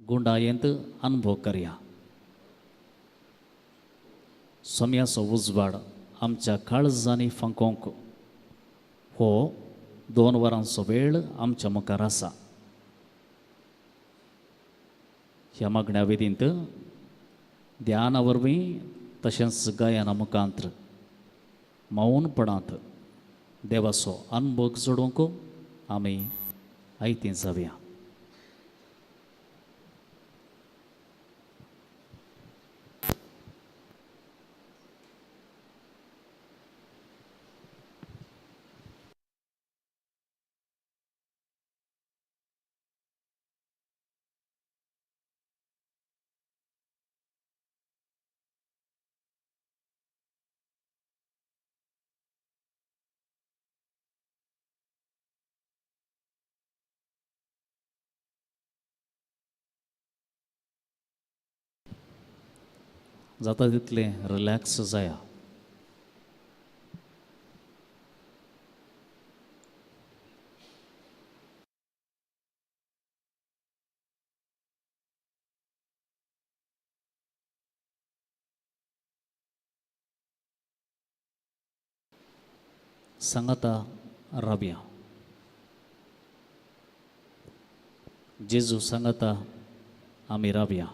गुंडायंत अनुभव करया. सोम्याचो उजवाड आमच्या काळजांनी फंकोंक हो 2 वरांचो वेळ आमच्या मुखार आसा. ह्या मागण्या विधींत ध्याना वरवीं तशेंच गायना मुखांत्र मौनपणांत देवाचो अनुभव जोडूंक आमी आयतीं जावया. जाता तितलें रिलॅक्स जाया. सांगाता राबया. जेजू सांगाता आमी राबया.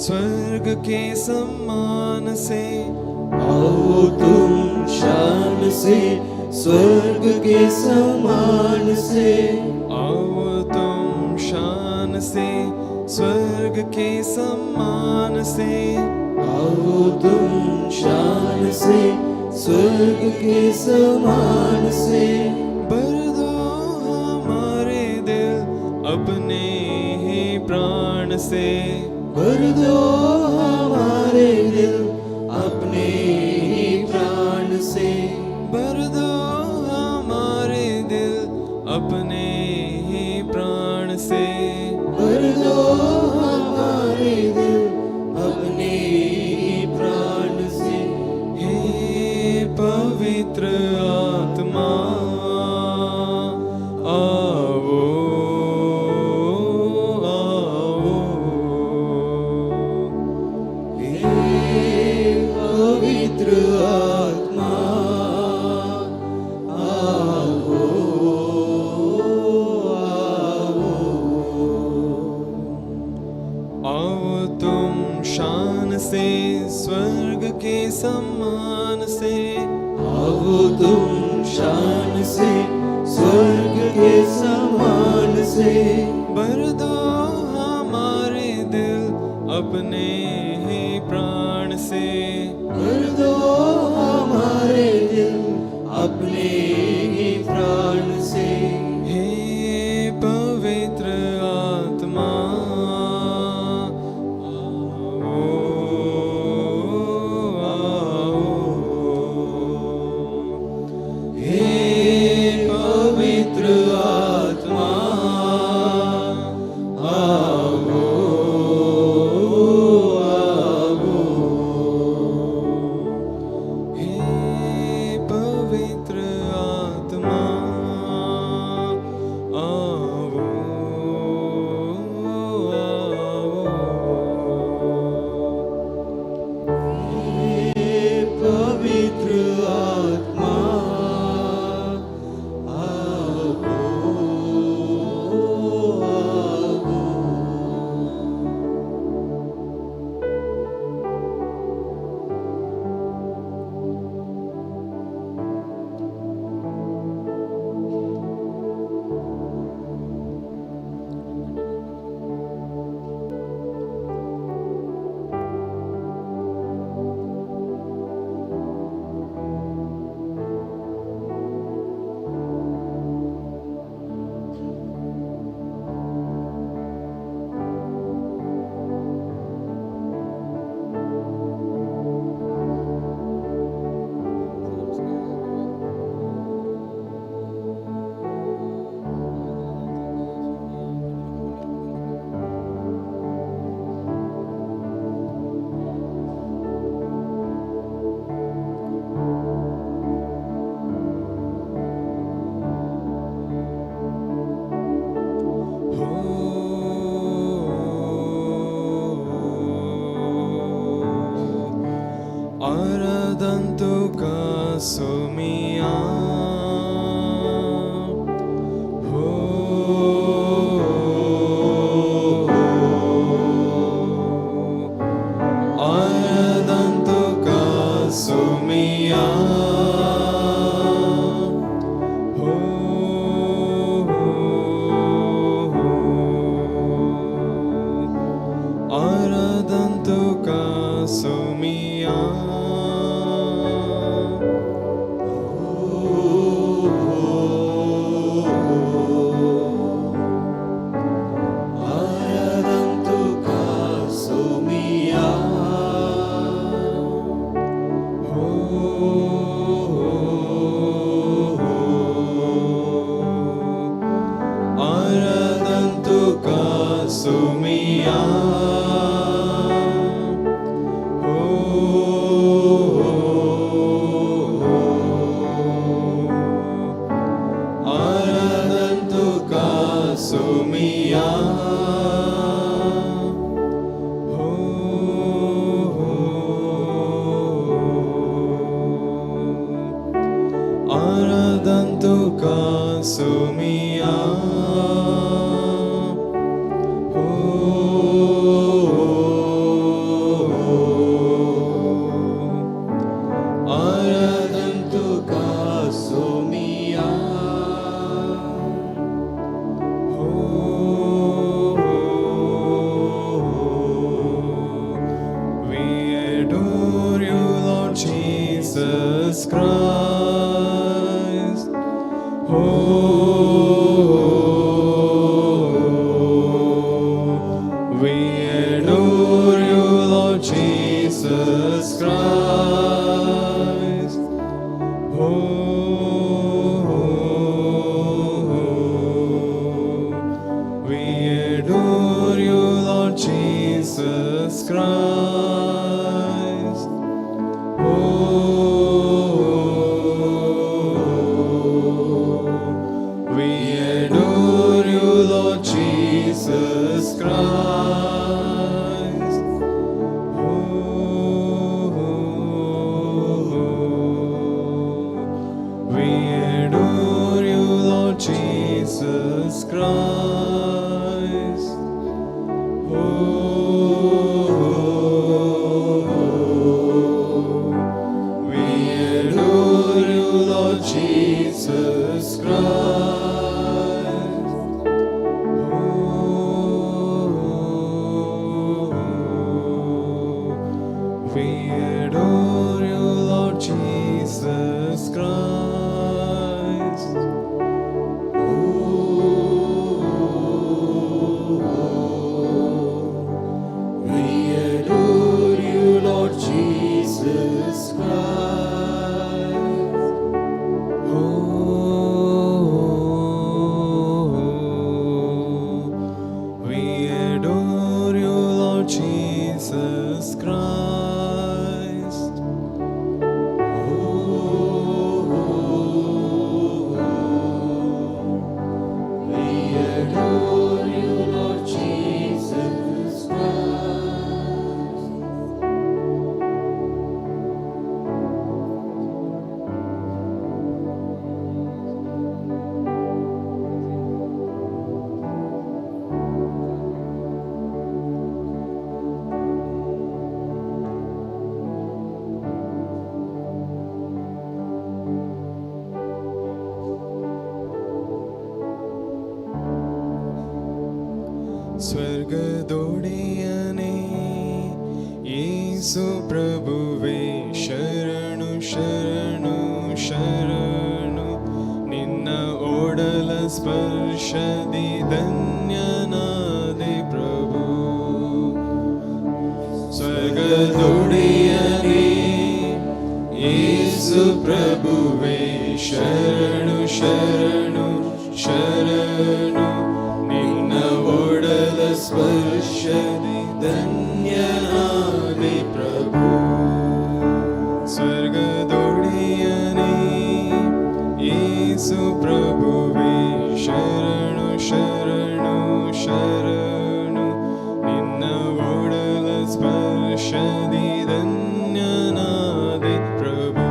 स्वर्ग के सम्मान से आओ तुम शान से स्वर्ग के सम्मान से आओ तुम शान से स्वर्ग के सम्मान से आओ तुम शान से स्वर्ग के सम्मान से भर दो हमारे दिल अपने ही प्राण से भर दो हमारे दिल अपने ही प्राण से भर दो हमारे दिल अपने ही प्राण से भर दो हमारे दिल अपने ही प्राण से हे पवित्र आत्मा आओ आओ हे पवित्र आत्मा आओ आओ तुम शान से स्वर्ग के सम्मान से आओ तुम शान से स्वर्ग के समान से भर दो हमारे दिल अपने ही प्राण से भर दो हमारे दिल अपने ही प्राण से हे पवित्र आत्मा आओ आओ सुमिया हो आराधंतु का सुमिया हो आराधंतु का सुमिया आराधन्तु का सुमिया हो आराधन्तु का सुमिया हो आराधन्तु का सुमिया हो आराधन्तु का सुमिया हो आराधन्तु का सुमिया We adore you, Lord Jesus Christ. We adore you, Lord Jesus Christ. We adore you, Lord Jesus Christ. We adore you, Lord Jesus Christ. We adore you, Lord Jesus Christ. We adore you, Lord Jesus Christ. We adore you, Lord Jesus Christ. We adore you, Lord Jesus Christ. We adore you, Lord Jesus Christ. We adore you, Lord Jesus Christ. ಸ್ವರ್ಗದೊಡೆಯನೇ ಯೇಸು ಪ್ರಭುವೇ ಶರಣು ಶರಣು ಶರಣು ನಿನ್ನ ಓಡಲ ಸ್ಪರ್ಶದಿ ಧನ್ಯನಾದೆ ಪ್ರಭು ಸ್ವರ್ಗದೊಡೆಯನೇ ಯೇಸು ಪ್ರಭುವೇ ಶರಣು ಶರಣು ಶರಣು ನಿನ್ನ ಓಡಲ ಸ್ಪರ್ಶದಿ ಧನ್ಯನಾದೆ ಪ್ರಭು ಸ್ವರ್ಗದೊಡೆಯನೇ ಯೇಸು ಪ್ರಭುವೇ ಶರಣು ಶರಣು ಶರಣು ನಿನ್ನ ಓಡಲ ಸ್ಪರ್ಶದಿ ಧನ್ಯನಾದೆ ಪ್ರಭು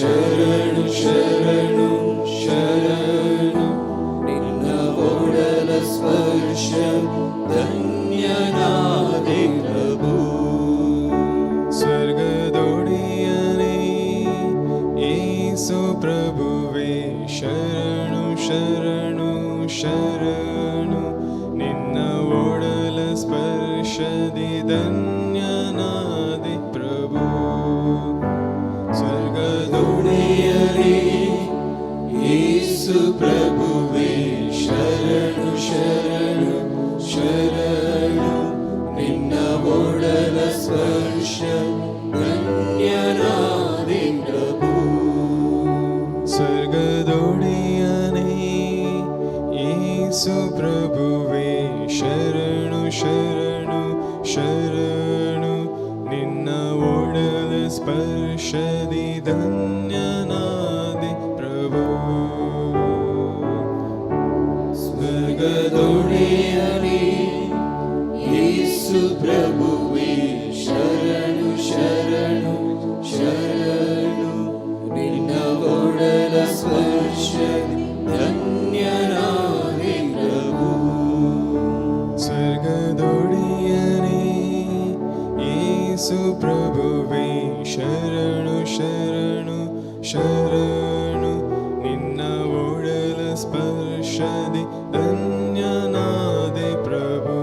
ಶರಣು ಶರಣು ಶರಣು ನಿನ್ನ ಒಡಲ ಸ್ಪರ್ಶ ಧನ್ಯನಾದೆ ಪ್ರಭು. ಸ್ವರ್ಗದೊಡೆಯನೇ ಯೇಸು ಪ್ರಭುವೇ ಶರಣು ಶರಣು ಶರಣು ನಿನ್ನ ಒಡಲ ಸ್ಪರ್ಶದಿ ಧನ್ಯನಾದೆ ಪ್ರಭು. ಸ್ವರ್ಗದೊಡೆಯನೇ ಯೇಸು ಪ್ರಭುವೇ ಶರಣು ಶರಣು ಶರಣು ನಿನ್ನ ಒಡಲ ಸ್ಪರ್ಶ ಧನ್ಯನಾದೆ ಪ್ರಭು. ಸ್ವರ್ಗದೊಡೆಯನೇ ಯೇಸು ಪ್ರಭುವೇ ಶರಣು ಶರಣು ಶರಣು ನಿನ್ನ ಒಡಲ ಸ್ಪರ್ಶದಿ ಧನ್ಯನಾದೆ ಪ್ರಭು. ಸ್ವರ್ಗದೊಡೆಯನೇ ಯೇಸು ಪ್ರಭುವೇ ಶರಣು ಶರಣು ಶರಣು ನಿನ್ನ ಒಡಲ ಸ್ಪರ್ಶ ಧನ್ಯನಾದೆ ಪ್ರಭು. ಸ್ವರ್ಗದೊಡೆಯನೇ ಯೇಸು ಪ್ರಭುವೇ ಶರಣು ಶರಣು ಶರಣು ನಿನ್ನ ಒಡಲ ಸ್ಪರ್ಶದಿ ಧನ್ಯನಾದೆ ಪ್ರಭು.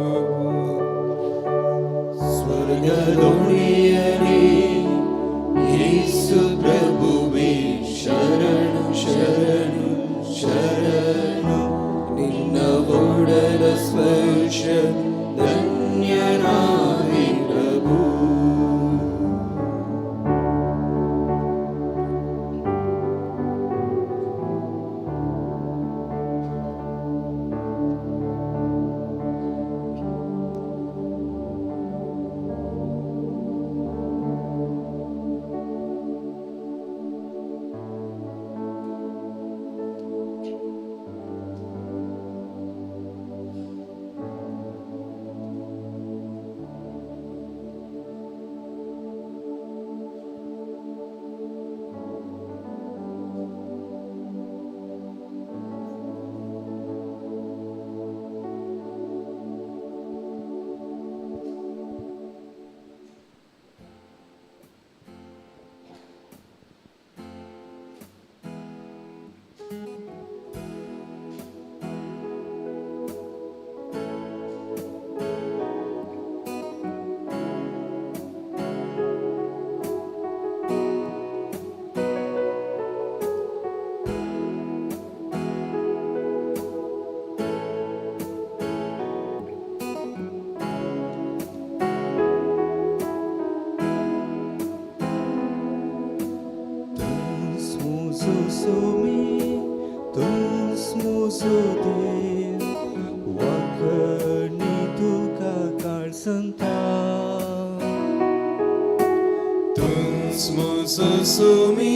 ಸ್ವರ್ಗದೊಡೆಯನೇ ಯೇಸು ಪ್ರಭುವೇ ಶರಣು ಶರಣು ಶರಣು ನಿನ್ನ ಒಡಲ ಸ್ಪರ್ಶ ಧನ್ಯನಾದೆ ಪ್ರಭು. Sumi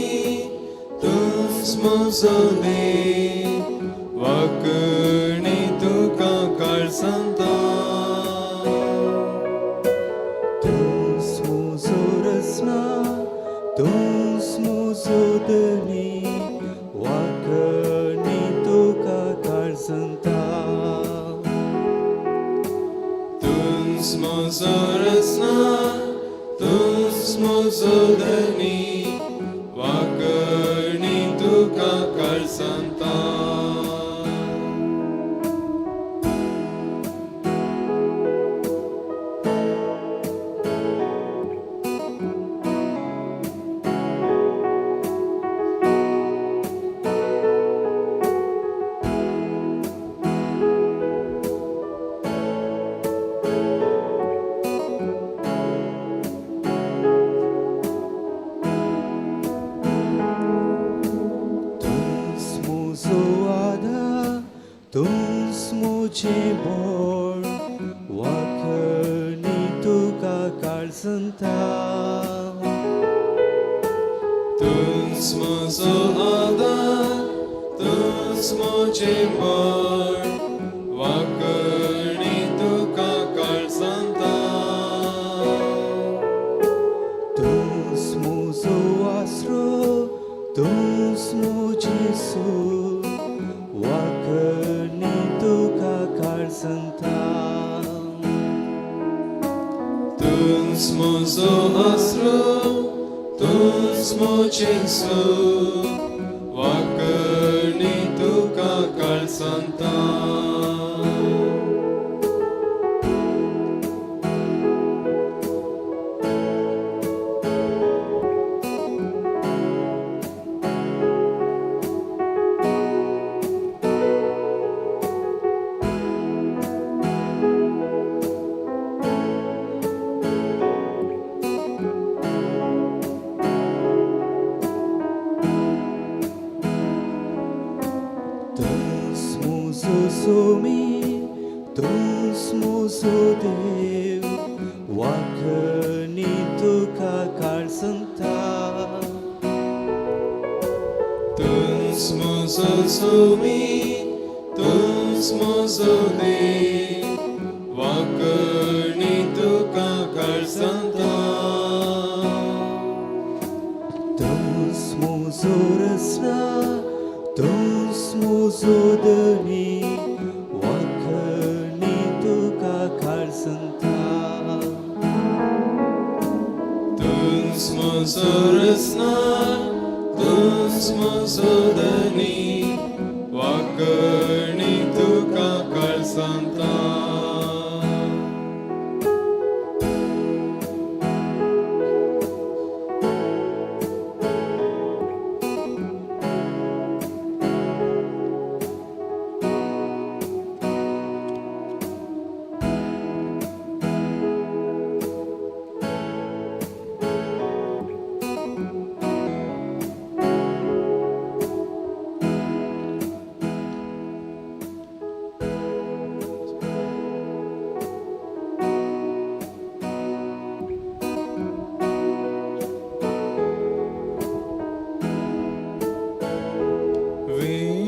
tusmusode wakni tuka karsanta tusmusurasna tusmusudani wakni tuka karsanta tusmusurasna tusmusudani wakni tuka karsanta Cebor wakni tuka karsanta Tusmo soada tusmo cebor wakni tuka karsanta tusmo so asro तूच मुझेसू वाकणी तुका काळसंता Tuns mozo asro, tuns mochingsu, wakarni tuka kalsanta. तूच मुझो सोमी तूच मुझो देव वाकणी तुका काळसंता Tuns mozo sumi, tuns mozo de, wakarni tuka kalsanta. तूच मुझो रसना तूच मुझो दनी वाकणी तुका काळसंता Tuns mozo resna, tuns mozo dani, wakarni tuka kalsanta.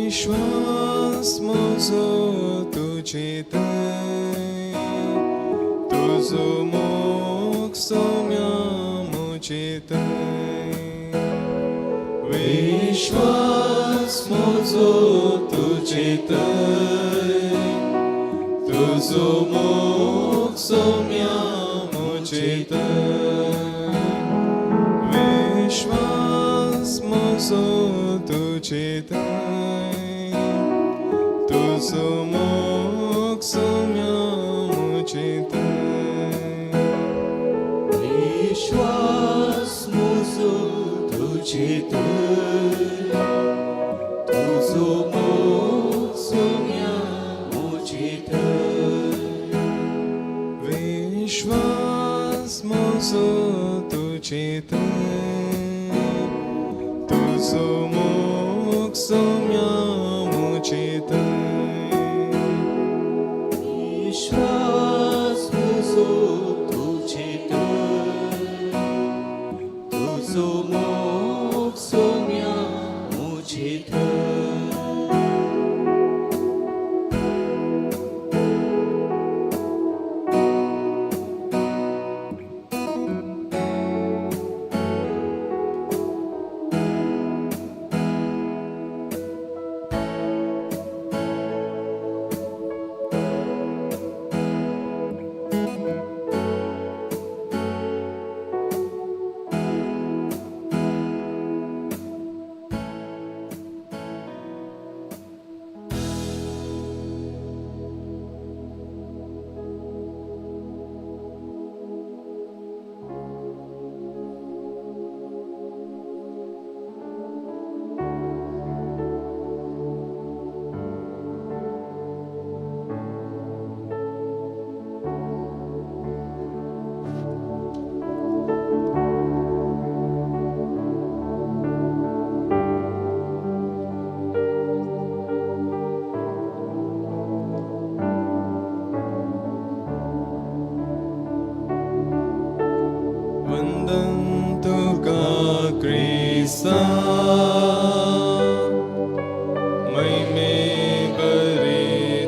विश्वास मोजो तुझेत तुझो मोग सोम्या मुझेत विश्वास मोजो तुझेत तुझो मोग सोम्या मुझेत विश्वास मोजो तुझेत तुझो मोग सोम्या मुझेत विश्वास मुझो तुझेत तुझो मोग सोम्या मुझेत विश्वास मोजो तुझेत तुझो मोग सोम्या मुझेत विश्वास मुझो तुझेत तुझो मोग सोम्या मुझेत Krista, महिमे परित्राया,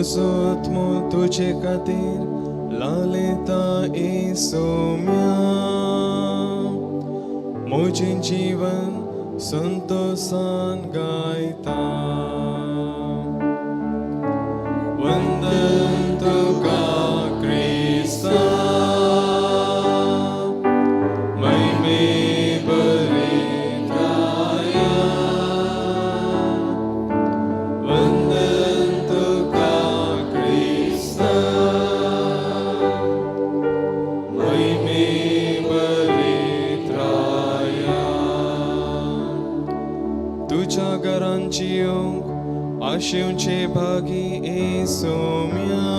वसुत्मो तुझे खातीर लालिता ए सौम्या मोजे जीवन संतोषान गायता वंदन तुका क्रिस्ता महिमे बरेत्राया वंदन तुका क्रिस्ता महिमे बरेत्राया तुझ्या घरांची येवंक आशेवचे भागी ए सौम्या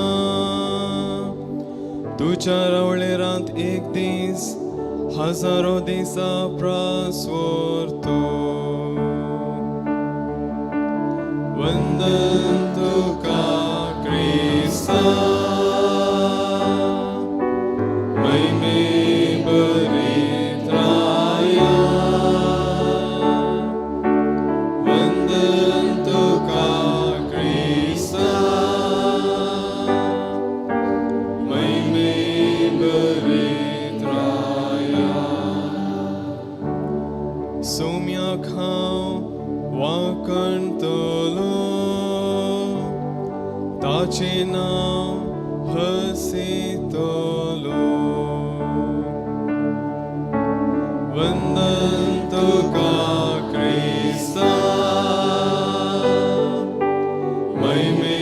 तुझ्या रावळेरांत एक दीस हजारो दिसा प्रास्वरतो वंदन तुका क्रिस्ता महिमे बरेत्राया वंदन तुका क्रिस्ता महिमे बरेत्राया सौम्याक हांव वाकणटलो ताचें नांव हसितलो वंदन तुका क्रिस्ता महिमे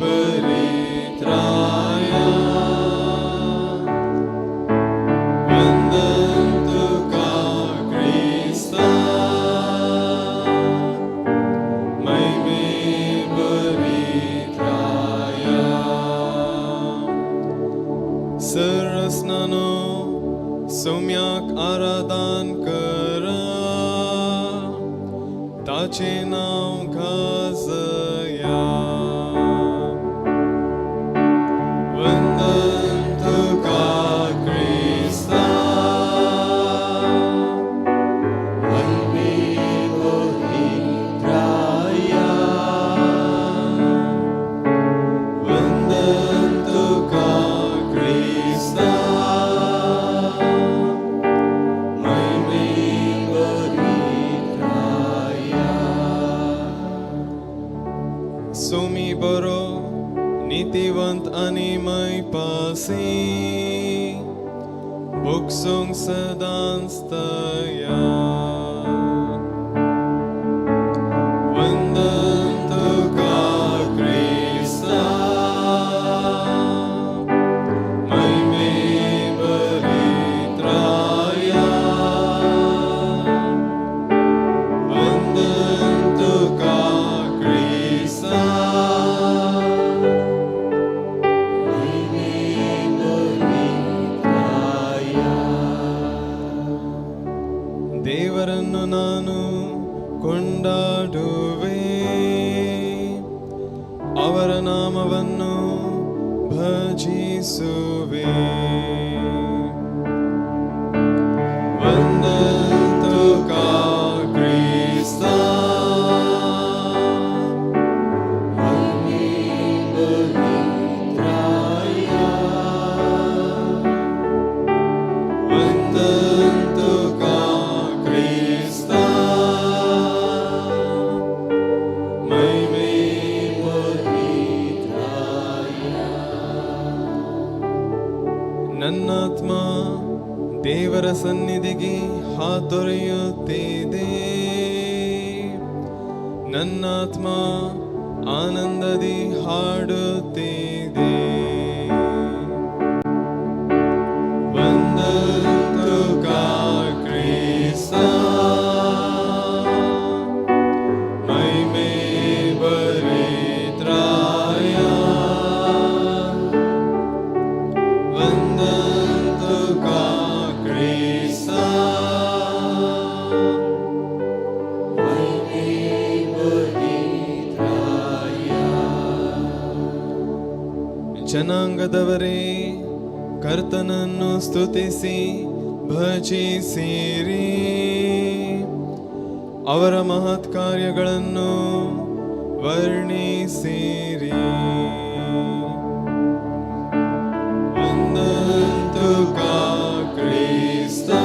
बरेत्राया वंदन तुका क्रिस्ता महिमे बरेत्राया सरस्नानो सौम्याक आराधन करा ताचें नांव गाजया वंदन तुका क्रिस्ता महिमे बरेत्राया वंदन तुका क्रिस्ता महिमे बरेत्राया सोमी बरो नीतिवंत आनी मैपासी बुक्सोंग सदांस्तया वंदन तुका क्रिस्ता महिमे बरेत्राया वंदन तुका क्रिस्ता ದೇವರನ್ನು ನಾನು ಕೊಂಡಾಡುವೆ ಅವರ ನಾಮವನ್ನು ಭಜಿಸುವೆ ವಂದನ ತುಕಾ ಕ್ರಿಸ್ತ ವಂದನ ತುಕಾ ಕ್ರಿಸ್ತ ಮಹಿಮೆ ನನ್ನಾತ್ಮ ದೇವರ ಸನ್ನಿಧಿಗೆ ಹಾತೊರೆಯುತ್ತಿದೆ ನನ್ನಾತ್ಮ ಆನಂದದಿ ಹಾಡುತ್ತಿದೆ ವಂದನ ತುಕಾ ಕ್ರಿಸ್ತ ಮಹಿಮೆ ಬರೇತ್ರಾಯ ವಂದನ ತುಕಾ ಕ್ರಿಸ್ತ ಜನಾಂಗದವರೇ ಕರ್ತನನ್ನು ಸ್ತುತಿಸಿ ಭಜಿಸಿರಿ ಅವರ ಮಹತ್ ಕಾರ್ಯಗಳನ್ನು ವರ್ಣಿಸಿರಿ वंदन्तु का क्रिस्ता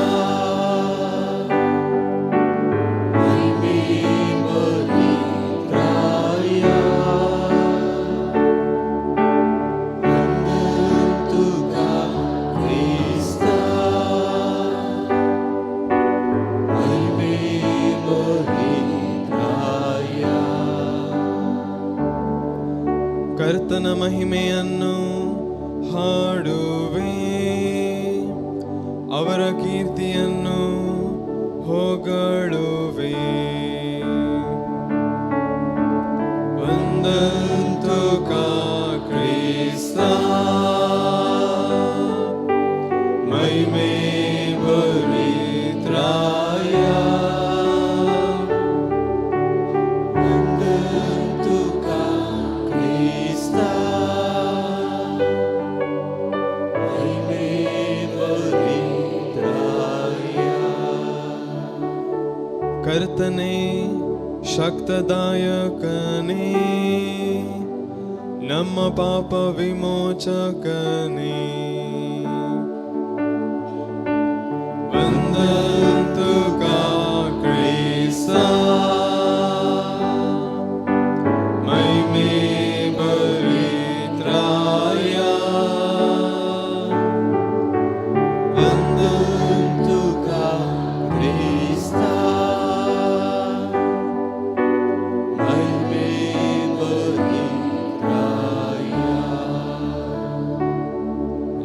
ಕರ್ತನ ಮಹಿಮೆಯನ್ನು ಹಾಡುವೆ, ಅವರ ಕೀರ್ತಿಯನ್ನು ಹೊಗಳುವೆ. ವಂದन्तु ಕಾ ಕ್ರಿಸ್ತ ಮಹಿಮೆ ಪವಿತ್ರಾಯ. ಕರ್ತನೇ ಶಕ್ತದಾಯಕನೇ, ನಮ್ಮ ಪಾಪ ವಿಮೋಚಕನೇ. ವಂದन्तು ಕಾ ಕ್ರಿಸ್ತ ಮಹಿಮೆ ಪವಿತ್ರಾಯ. ವಂದन्तು ಕಾ ಕ್ರಿಸ್ತ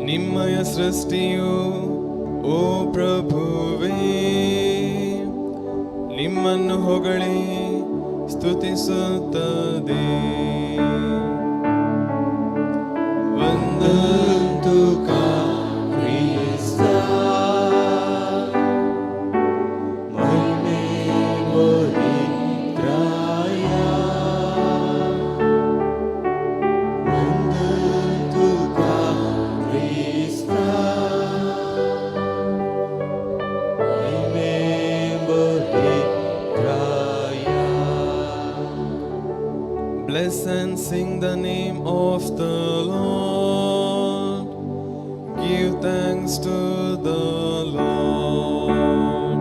ನಿಮ್ಮಯ ಸೃಷ್ಟಿಯು ಓ ಪ್ರಭುವೇ ನಿಮ್ಮನ್ನು ಹೊಗಳಿ ಸ್ತುತಿಸುತ್ತದೆ. ವಂದन्तು ಕಾ ಕ್ರಿಸ್ತ ಮಹಿಮೆ ಪವಿತ್ರಾಯ. ವಂದन्तು ಕಾ ಕ್ರಿಸ್ತ ಮಹಿಮೆ ಪವಿತ್ರಾಯ. Bless and sing the name of the Lord. Give thanks to the Lord.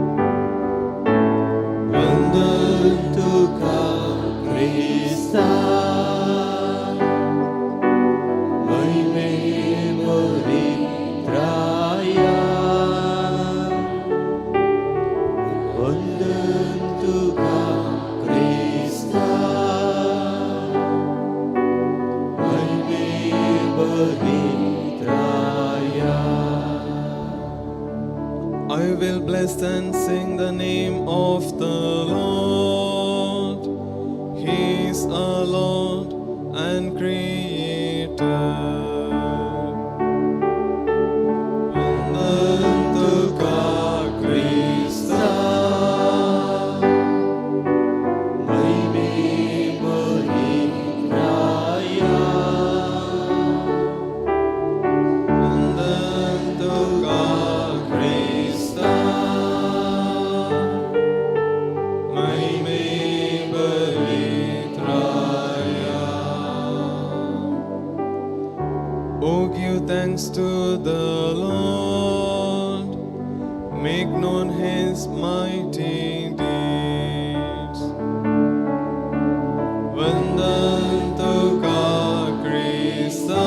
ವಂದन्तು ಕಾ ಕ್ರಿಸ್ತ ಮಹಿಮೆ ಪವಿತ್ರಾಯ. ವಂದन्तು ಕಾ ಕ್ರಿಸ್ತ ಮಹಿಮೆ ಪವಿತ್ರಾಯ. I will bless and sing the name of the Lord. He is our Lord and Creator. ವಂದन्तು ಕಾ ಕ್ರಿಸ್ತ ಮಹಿಮೆ ಪವಿತ್ರಾಯ. ವಂದन्तು ಕಾ ಕ್ರಿಸ್ತ ಮಹಿಮೆ ಪವಿತ್ರಾಯ. Oh, give thanks to the Lord, make known His mighty deeds. Vandantu ka Krista.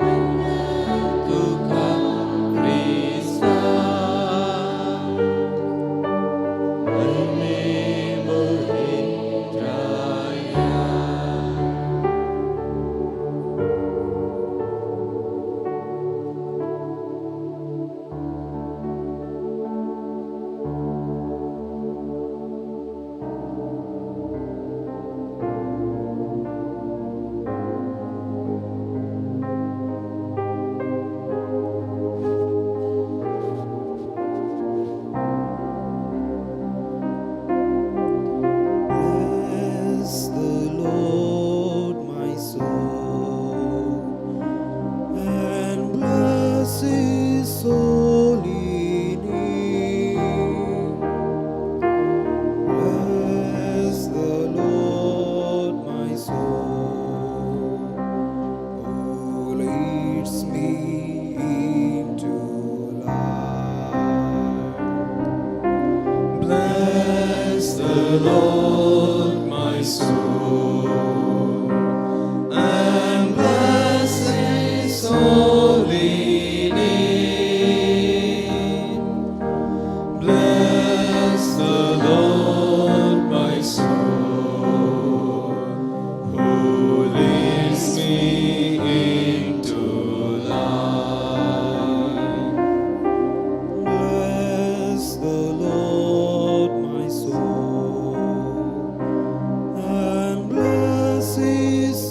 ವಂದन्तು ಕಾ ಕ್ರಿಸ್ತ ಮಹಿಮೆ ಪವಿತ್ರಾಯ.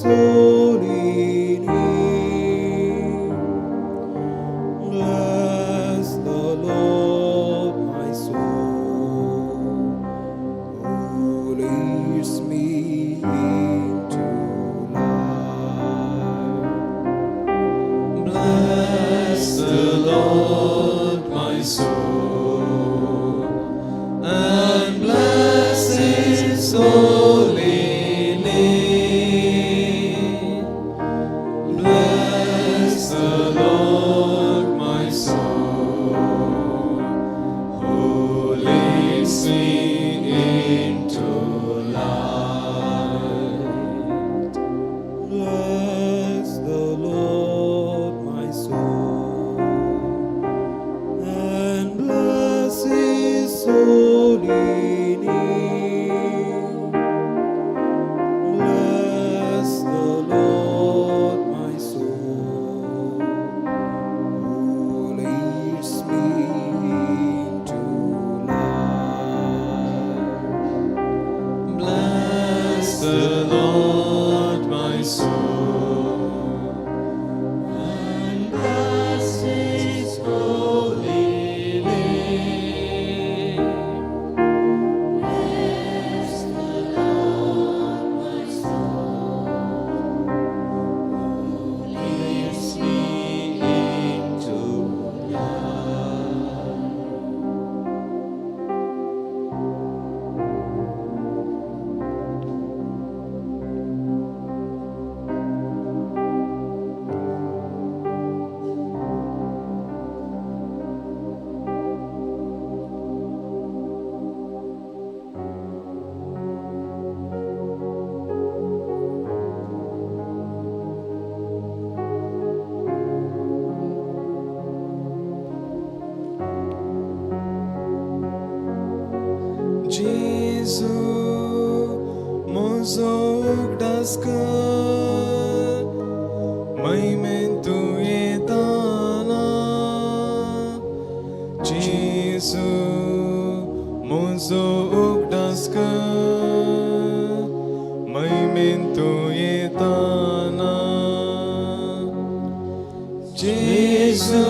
holy name. Bless the Lord, my soul, who leads me into life. Bless the Lord, my soul, and bless His holy name. Bless the Lord, my soul, who leads me into light. Bless the Lord, my soul, and bless His holy name. Bless the Lord, my soul, who leads me into life. Bless the Lord, my soul, and bless His holy name. Bless the Lord, my soul, who leads me into life. Jesu, mozog das Gott, maimentu etana. Jesu, mozog das Gott, maimentu etana. Jesu,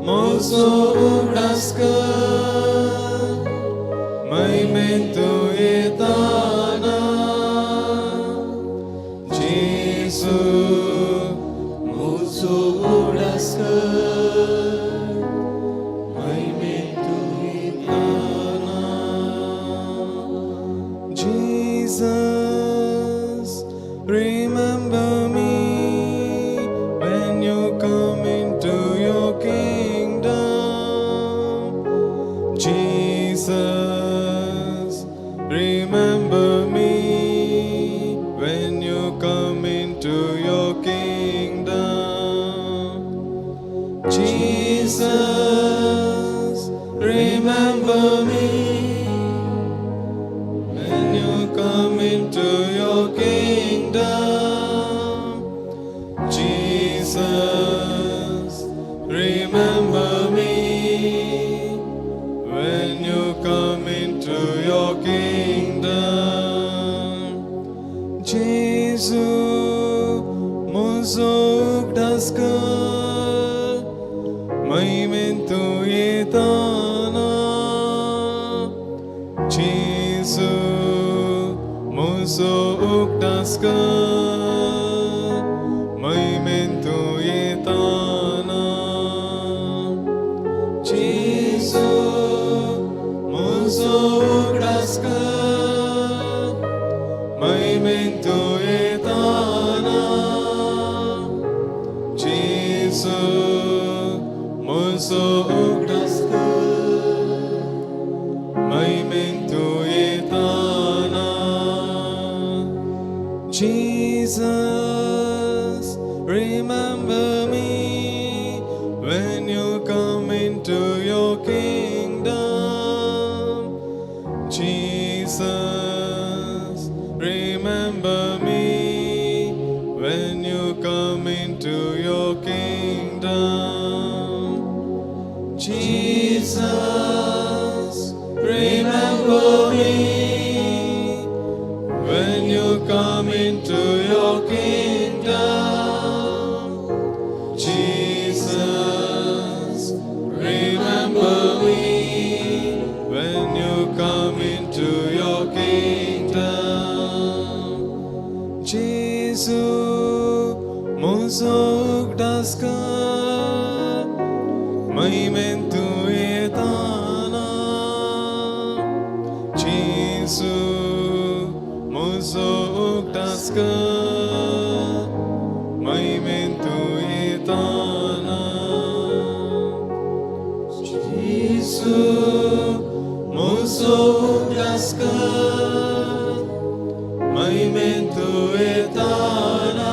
mozog das Gott, maimentu etana. Jesu, mozog das Gott, maimentu etana. Jesus, remember me when you come into your kingdom. Jesus, remember me when you come into your kingdom. Jesus, remember me when you come into your kingdom. Jesus, remember me when you come into your kingdom. Jesu, mozog das Gott, maimentu etana. Jesu, mozog das Gott, maimentu etana. Jesu, mozog das Gott, maimentu etana. Jesu, mozog das Gott, maimentu etana. Jesus, remember me when you come into your kingdom. Jesus, remember me when you come into your kingdom. Jesus, remember me when you come into Jesu, म्हजो उगडासकार महिमेन तूं येताना. Jesu, म्हजो उगडासकार महिमेन तूं येताना. Jesu, म्हजो उगडासकार महिमेन तूं येताना.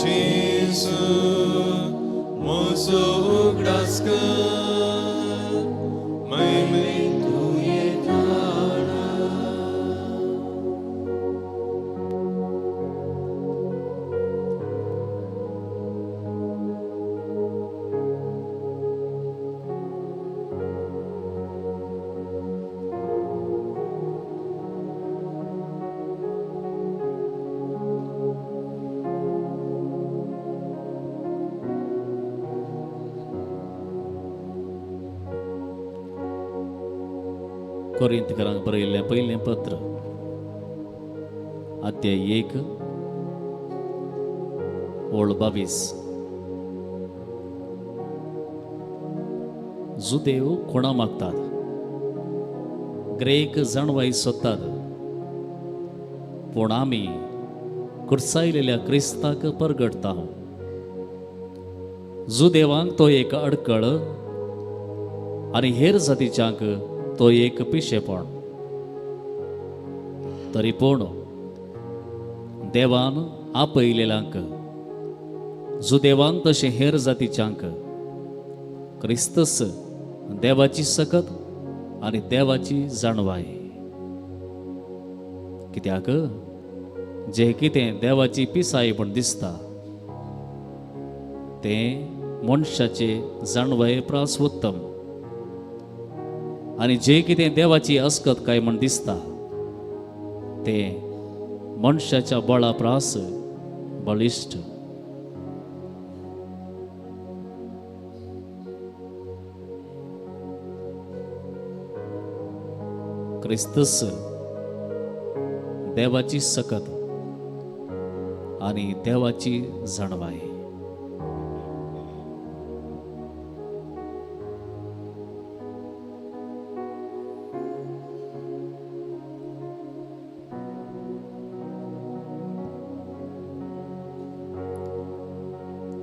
Jesu, म्हजो उगडासकार महिमेन तूं येताना. कोरिंथकरांक बरयल्लें पयलें पत्र अध्याय 1 ओळ 22. जुदेव खुणा मागतात, ग्रेक जाणवाई सोदतात, पूण आमी कुर्सायलेल्या क्रिस्ताक परगटता. जुदेवांक तो एक अडकळ आनी हेर जातीच्यांक तो एक पिशेपण. तरी पूण देवान आपयलेल्यांक, जुदेवांक तशें हेर जातीच्यांक क्रिस्तस देवाची सकत आनी देवाची जाणवाय. कित्याक जे कितें देवाची पिसाय म्हण दिसता तें मनशाचे जाणवाये प्रास उत्तम, आनी जे कितें देवाची अस्कत काय म्हण दिसता तें मनशाच्या बळा प्रास बळिश्ट. क्रिस्तस देवाची सकत आनी देवाची जाणवाय.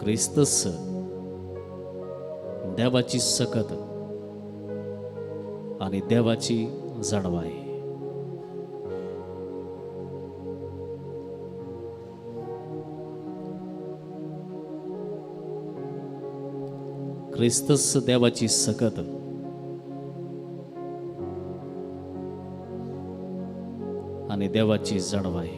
क्रिस्तस देवाची सकत आनी देवाची जाणवाय. क्रिस्तस देवाची सकत आनी देवाची जाणवाय.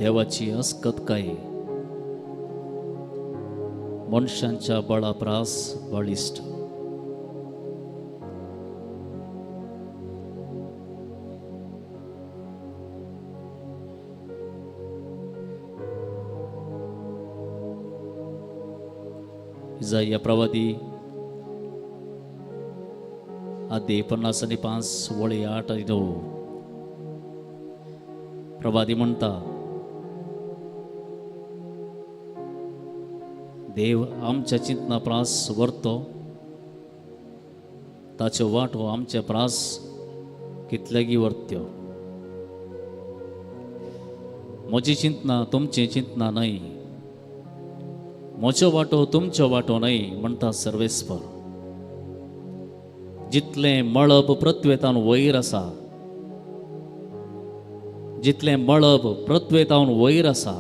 देवाची अस्कतकाय मनशांच्या बळाप्रास बळिश्ट. इसाया प्रवादी अध्याय 55 वळी 8 आणि 9. प्रवादी म्हणता, देव आमच्या चिंतना प्रास व्हरतो, ताच्यो वाटो आमचे प्रास कितलेगी व्हरत्यो. म्हजी चिंतना तुमची चिंतना न्हय, म्हजो वाटो तुमचो वाटो न्हय म्हणटा सर्वेस्पर. जितलें मळब पृथ्वेतान वयर आसा, जितलें मळब पृथ्वेतान वयर आसा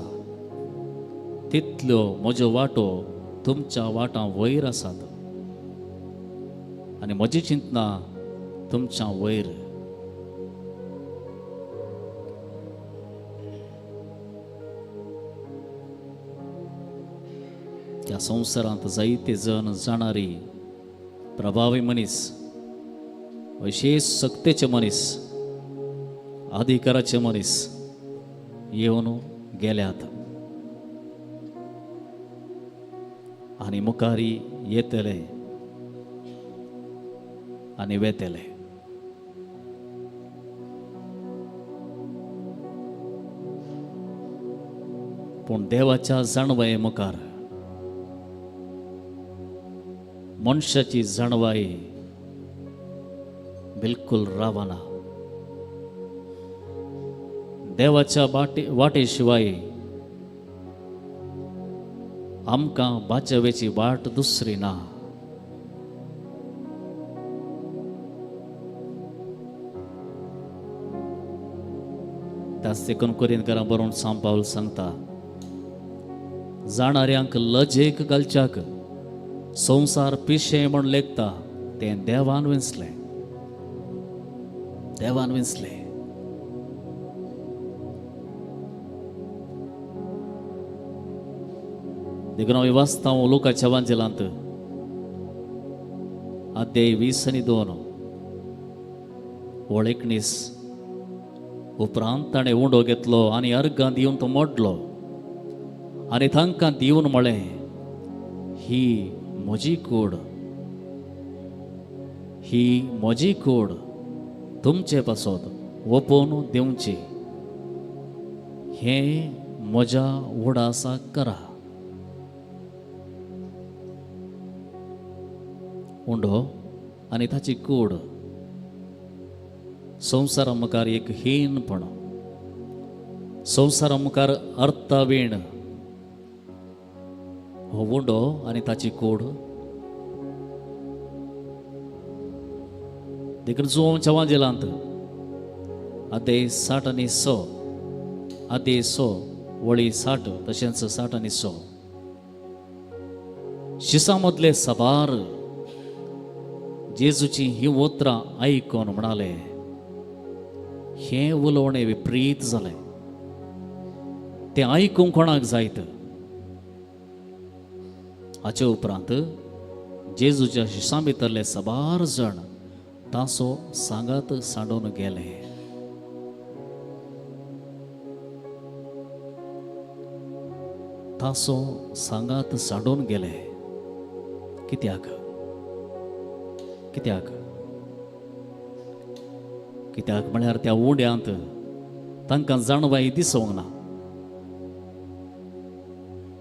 तितल्यो म्हजो वाटो तुमच्या वाटां वयर आसात आनी म्हजी चिंतना तुमच्या वयर. त्या संवसारांत जायते जण जाणारी प्रभावी मनीस, विशेष सक्तेचे मनीस, अधिकाराचे मनीस येवन गेल्यात आनी मुखारी येतले आनी वेतले. पूण देवाच्या जाणवाये मुखार मनशाची जाणवाई बिलकुल रावना. देवाच्या वाटे शिवाय आमकां बाचवेची वाट दुसरी ना. त्याच देखून कोरिंथकारांक बरोवन सांत पाऊल सांगता, जाणाऱ्यांक लजेक घालच्याक संवसार पिशे म्हण लेखता तें देवान विंचले. देवान विंचले. देखून हांव वाचता लुकाच्या एवांजेलांत अध्याय 20:2 ओळ 19 उपरांत ताणें उंडो घेतलो आनी अर्गां दिवन तो मोडलो आनी तांकां दिवन म्हळें, ही म्हजी कूड, ही म्हजी कूड, तुमचे पासत ओपून दिवची. हें म्हज्या उडासाक करा. उंडो आनी ताची कूड संवसारा मुखार एक हीनपण, संवसारा मुखार अर्थावीण. हो उंडो आनी ताची कूड देखून जुंवाच्या एवांजेलांत अध्याय 60:6 अध्याय 6 वळी 60 तशेंच 60:6 शिसा मदले सबार जेजूची ही उतरां आयकून म्हणाले, हें उलोवणें विपरीत जालें. तें आयकूंक कोणाक जायत. हाचे उपरांत जेजूच्या शिसां भितरले सबार जण तांसो सांगात सांडून गेले. तांसो सांगात सांडून गेले. कित्याक? कित्याक? कित्याक म्हळ्यार त्या उंड्यांत तांकां जाणवाई दिसूंक ना.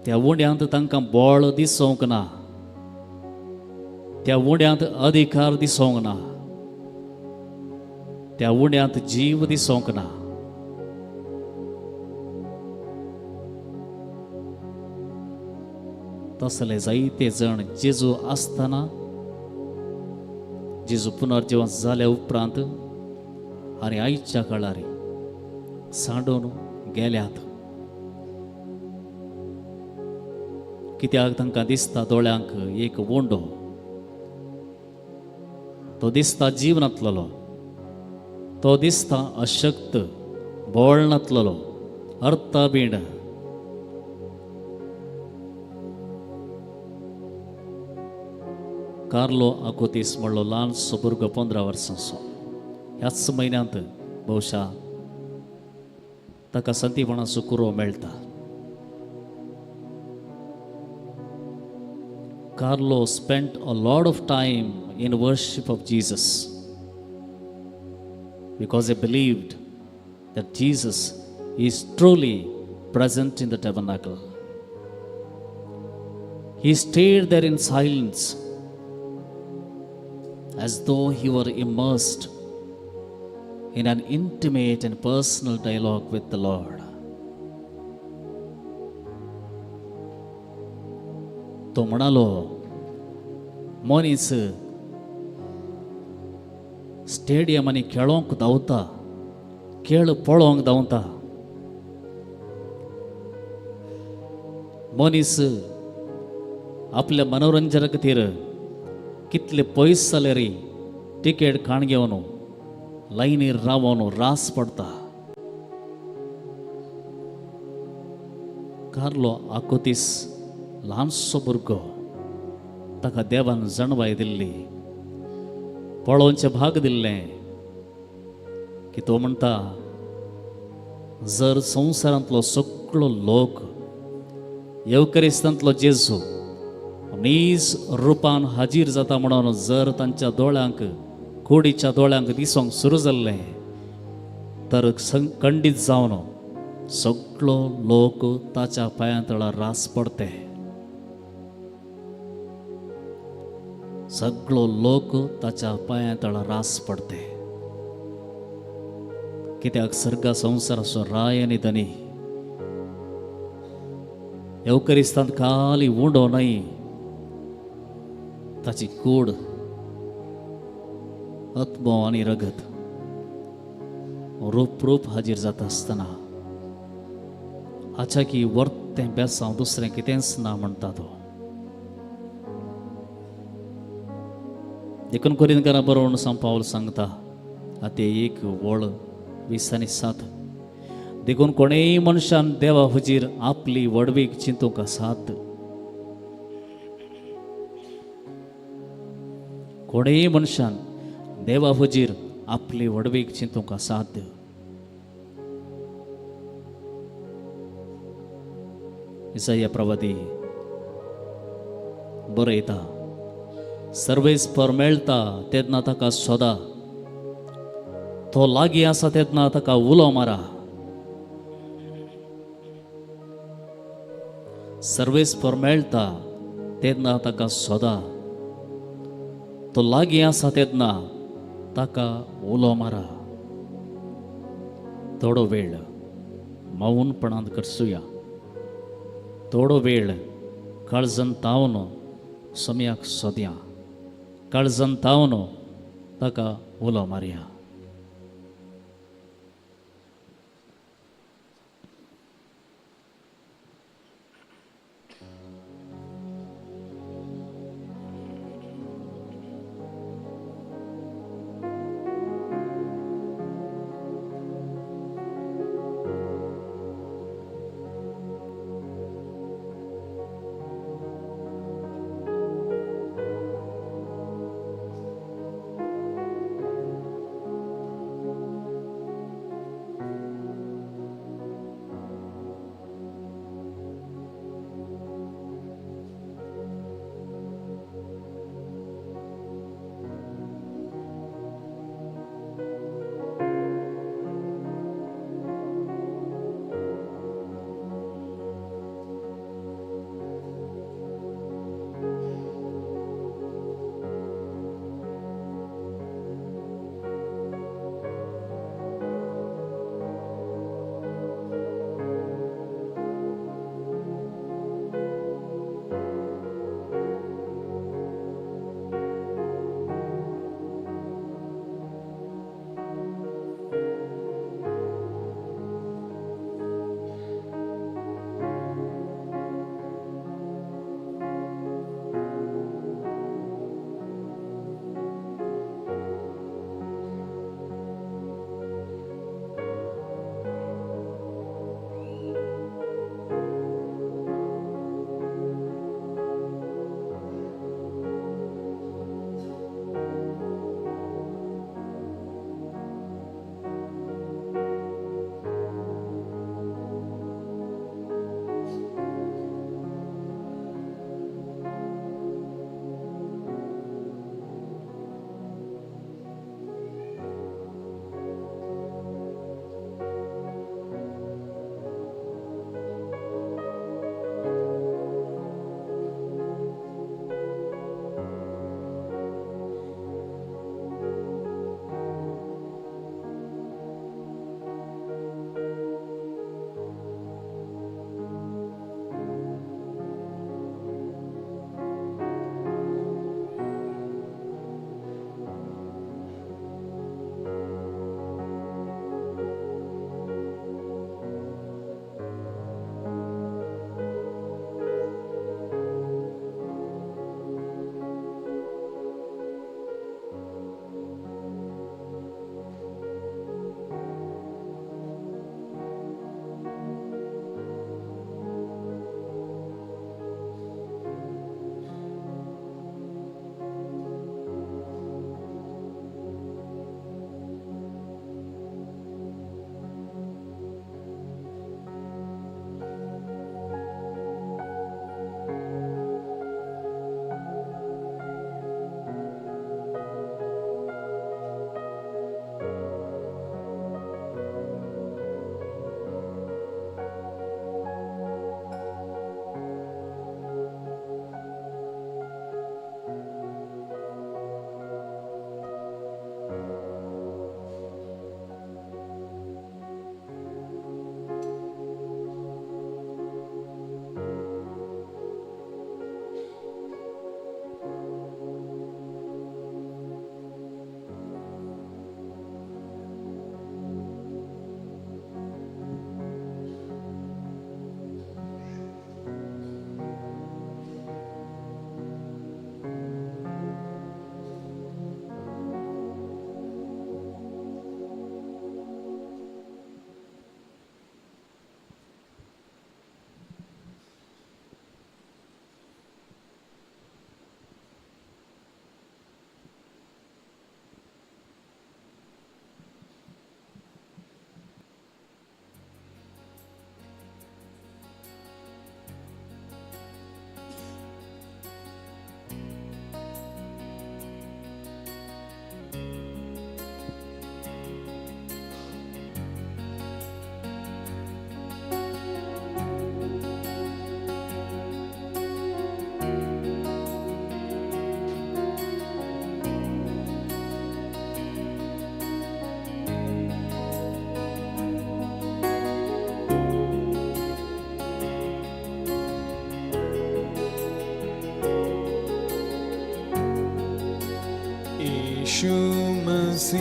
त्या उंड्यांत तांकां बळ दिसूंक ना. त्या उंड्यांत अधिकार दिसूंक ना. त्या उंड्यांत जीव दिसूंक ना. तसले जायते जण जेजू आसतना, जेजू पुनर्जीवन जाल्या उपरांत आनी आयच्या काळार सांडून गेल्यात. कित्याक तांकां दिसता दोळ्यांक एक वोंडो, तो दिसता जीव नातलोलो, तो दिसता अशक्त, बळ नातलोलो, अर्थाबीण. कार्लो आकोतीस म्हणलो ल्हानसो भुरगो 15 वर्सांचो. ह्याच म्हयन्यांत भोवशा ताका संतीपणाचो कुरो मेळटा. Carlo spent a lot of time in worship of Jesus because he believed that Jesus is truly present in the tabernacle. He stayed there in silence as though he were immersed in an intimate and personal dialogue with the Lord. तो म्हणालो, मनीस स्टेडियमांनी खेळोंक धांवता, खेळ पळोवंक धांवता. मनीस आपल्या मनोरंजना खातीर कितले पयस जाले रे टिकेट काण घेवन लायनीर रावन रास पडटा. कार्लो आकोतीस ल्हानसो भुरगो, ताका देवान जाणवाय दिल्ली, पळोवचें भाग दिल्लें की तो म्हणटा, जर संवसारांतलो सगळो लोक येवकरिस्तांतलो जेजू नीज रुपान हाजीर जाता म्हणून जर तांच्या दोळ्यांक कुडीच्या दोळ्यांक दिसोंक सुरू जाल्लें तर खंडीत जावन सगळो लोक ताच्या पांयां तळा रास पडते. सगळो लोक ताच्या पांयां तळा रास पडते. कित्याक सर्गा संवसाराचो राय आनी धनी येवकरिस्तांत खाली उंडो न्हय, ताची कूड आत्मो आनी रगत रूप हाजीर जाता आसतना हाच्या की वर्तें बेसांव दुसरें कितेंच ना म्हणटा तो. देखून कोरिंथकारां बरोवन सांग पावल सांगता आते 1:20-7 देखून कोणेय मनशान देवा हुजीर आपली वडवीक चिंतूंक आसात. कोणेय मनशान देवा हुजीर आपली वडवीक चिंतूंक असाध्य. इसाया प्रवादी बरयता सर्वेस्पर मेळटा तेन्ना ताका सोदा, तो लागीं आसा तेन्ना ताका उलो मारा. सर्वेस्पर मेळटा तेन्ना ताका सोदा, तो लागीं आसा तेन्ना ताका उलो मारा. थोडो वेळ मौनपणांत करसुया. थोडो वेळ काळजांत तावन सम्याक सोदया. काळजांत तावन ताका उलो मारया. यीशु मसीह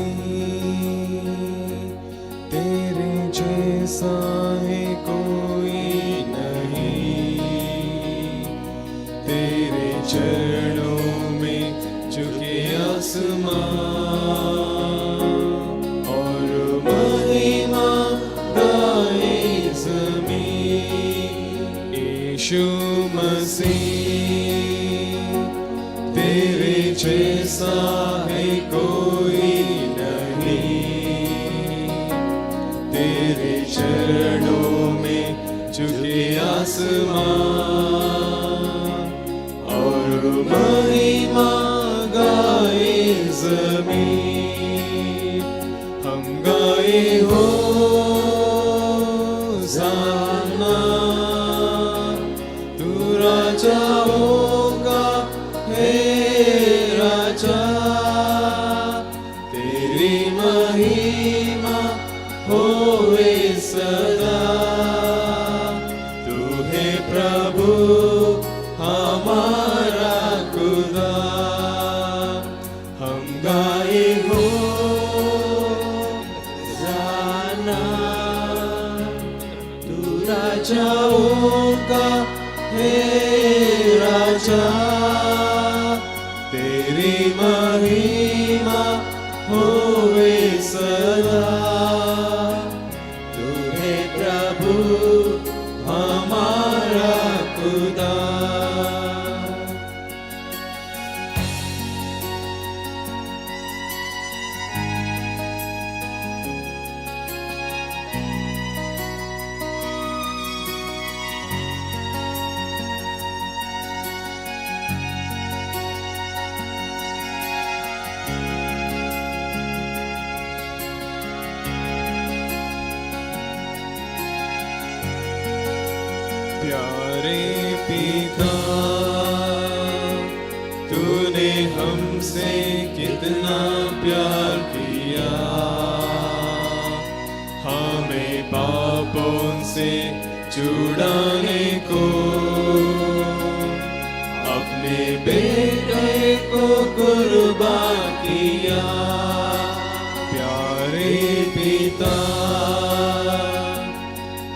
तेरे जैसा है कोई नहीं, तेरे चरणों में झुके आसमान और महिमा गाए ज़मीन। यीशु मसीह तेरे जैसा है कोई नहीं, तेरे चरणों में झुके आसमान और महिमा गाए ज़मीन। हम गाए हो ज़ाना, तू राजा होगा हे राजा, तेरी महिमा होवे सदा। तू है प्रभु हमारा खुदा, हम गाए हो ज़ाना, तू राजा होगा हे राजा, तेरी महिमा होवे सदा। तू है प्रभु हमारा खुदा। प्यारे पिता, तूने हमसे कितना प्यार किया, हमें पापों से छुड़ाने को अपने बेटे को कुर्बान किया। प्यारे पिता,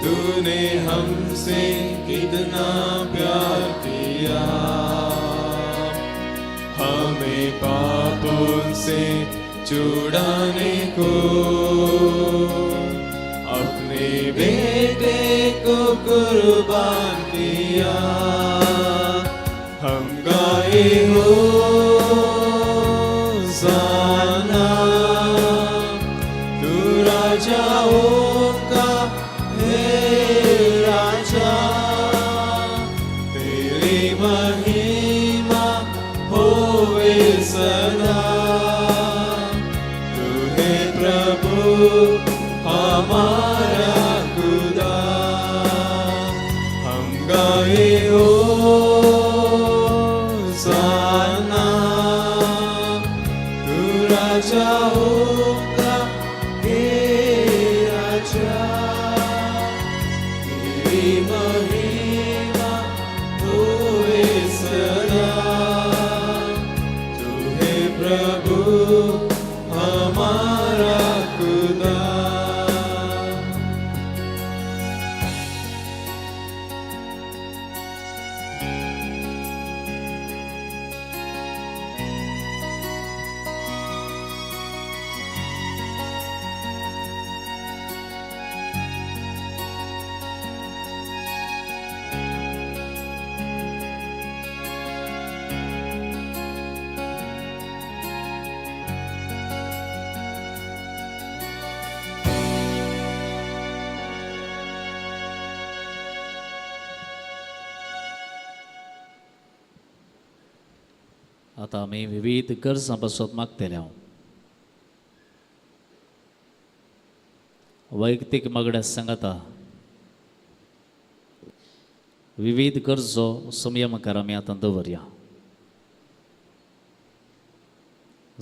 तूने हमसे कितना प्यार किया, हमें पापों से छुड़ाने को अपने बेटे को कुर्बान किया। हम गाए हो ज़ाना, तू राजा होगा हे राजा, तेरी महिमा होवे सदा। तू है प्रभु हमारा खुदा, हम गाए हो ज़ाना, तू राजा होगा हे राजा, तेरी महिमा होवे सदा। तू है प्रभु हमारा खुदा। आता आमी विविध गरजां पासत मागतले हांव वैयक्तीक मागण्यास सांगाता विविध गरजो संयमकार आमी आतां दवरया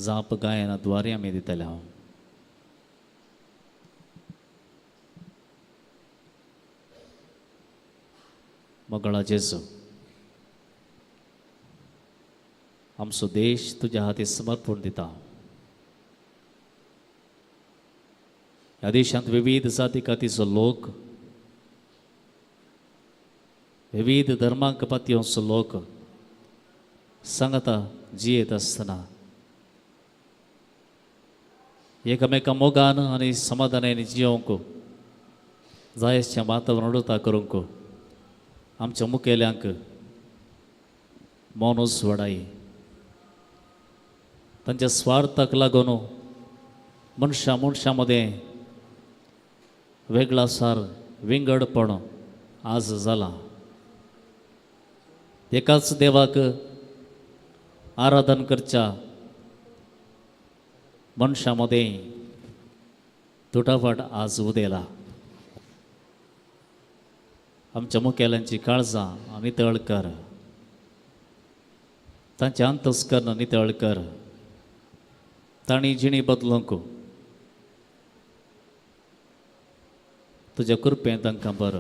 जाप गायनाद्वारे आमी दितले हांव मोगळा जेजू आमचो देश तुज्या हाती समर्पण दिता ह्या देशांत विविध जाती कातीचो लोक, विविध धर्मांक पातयेचो लोक सांगता जियेत आसतना एकामेका मोगान आनी समाधानान जियोंक जाय अशें वातावरण उडोवता करूंक आमच्या मुखेल्यांक मौनूच वडाई. तांच्या स्वार्थाक लागून मनशा मदें वेगळासार विंगडपण आज जाला. एकाच देवाक आराधन करच्या मनशा मदें तुटाफाट आज उदेला. आमच्या मुखेल्यांची काळजां नितळ कर, तांचे अंतस्करण नितळ कर. तांणी जिणी बदलूंक तुज्या कृपेन तांकां बर.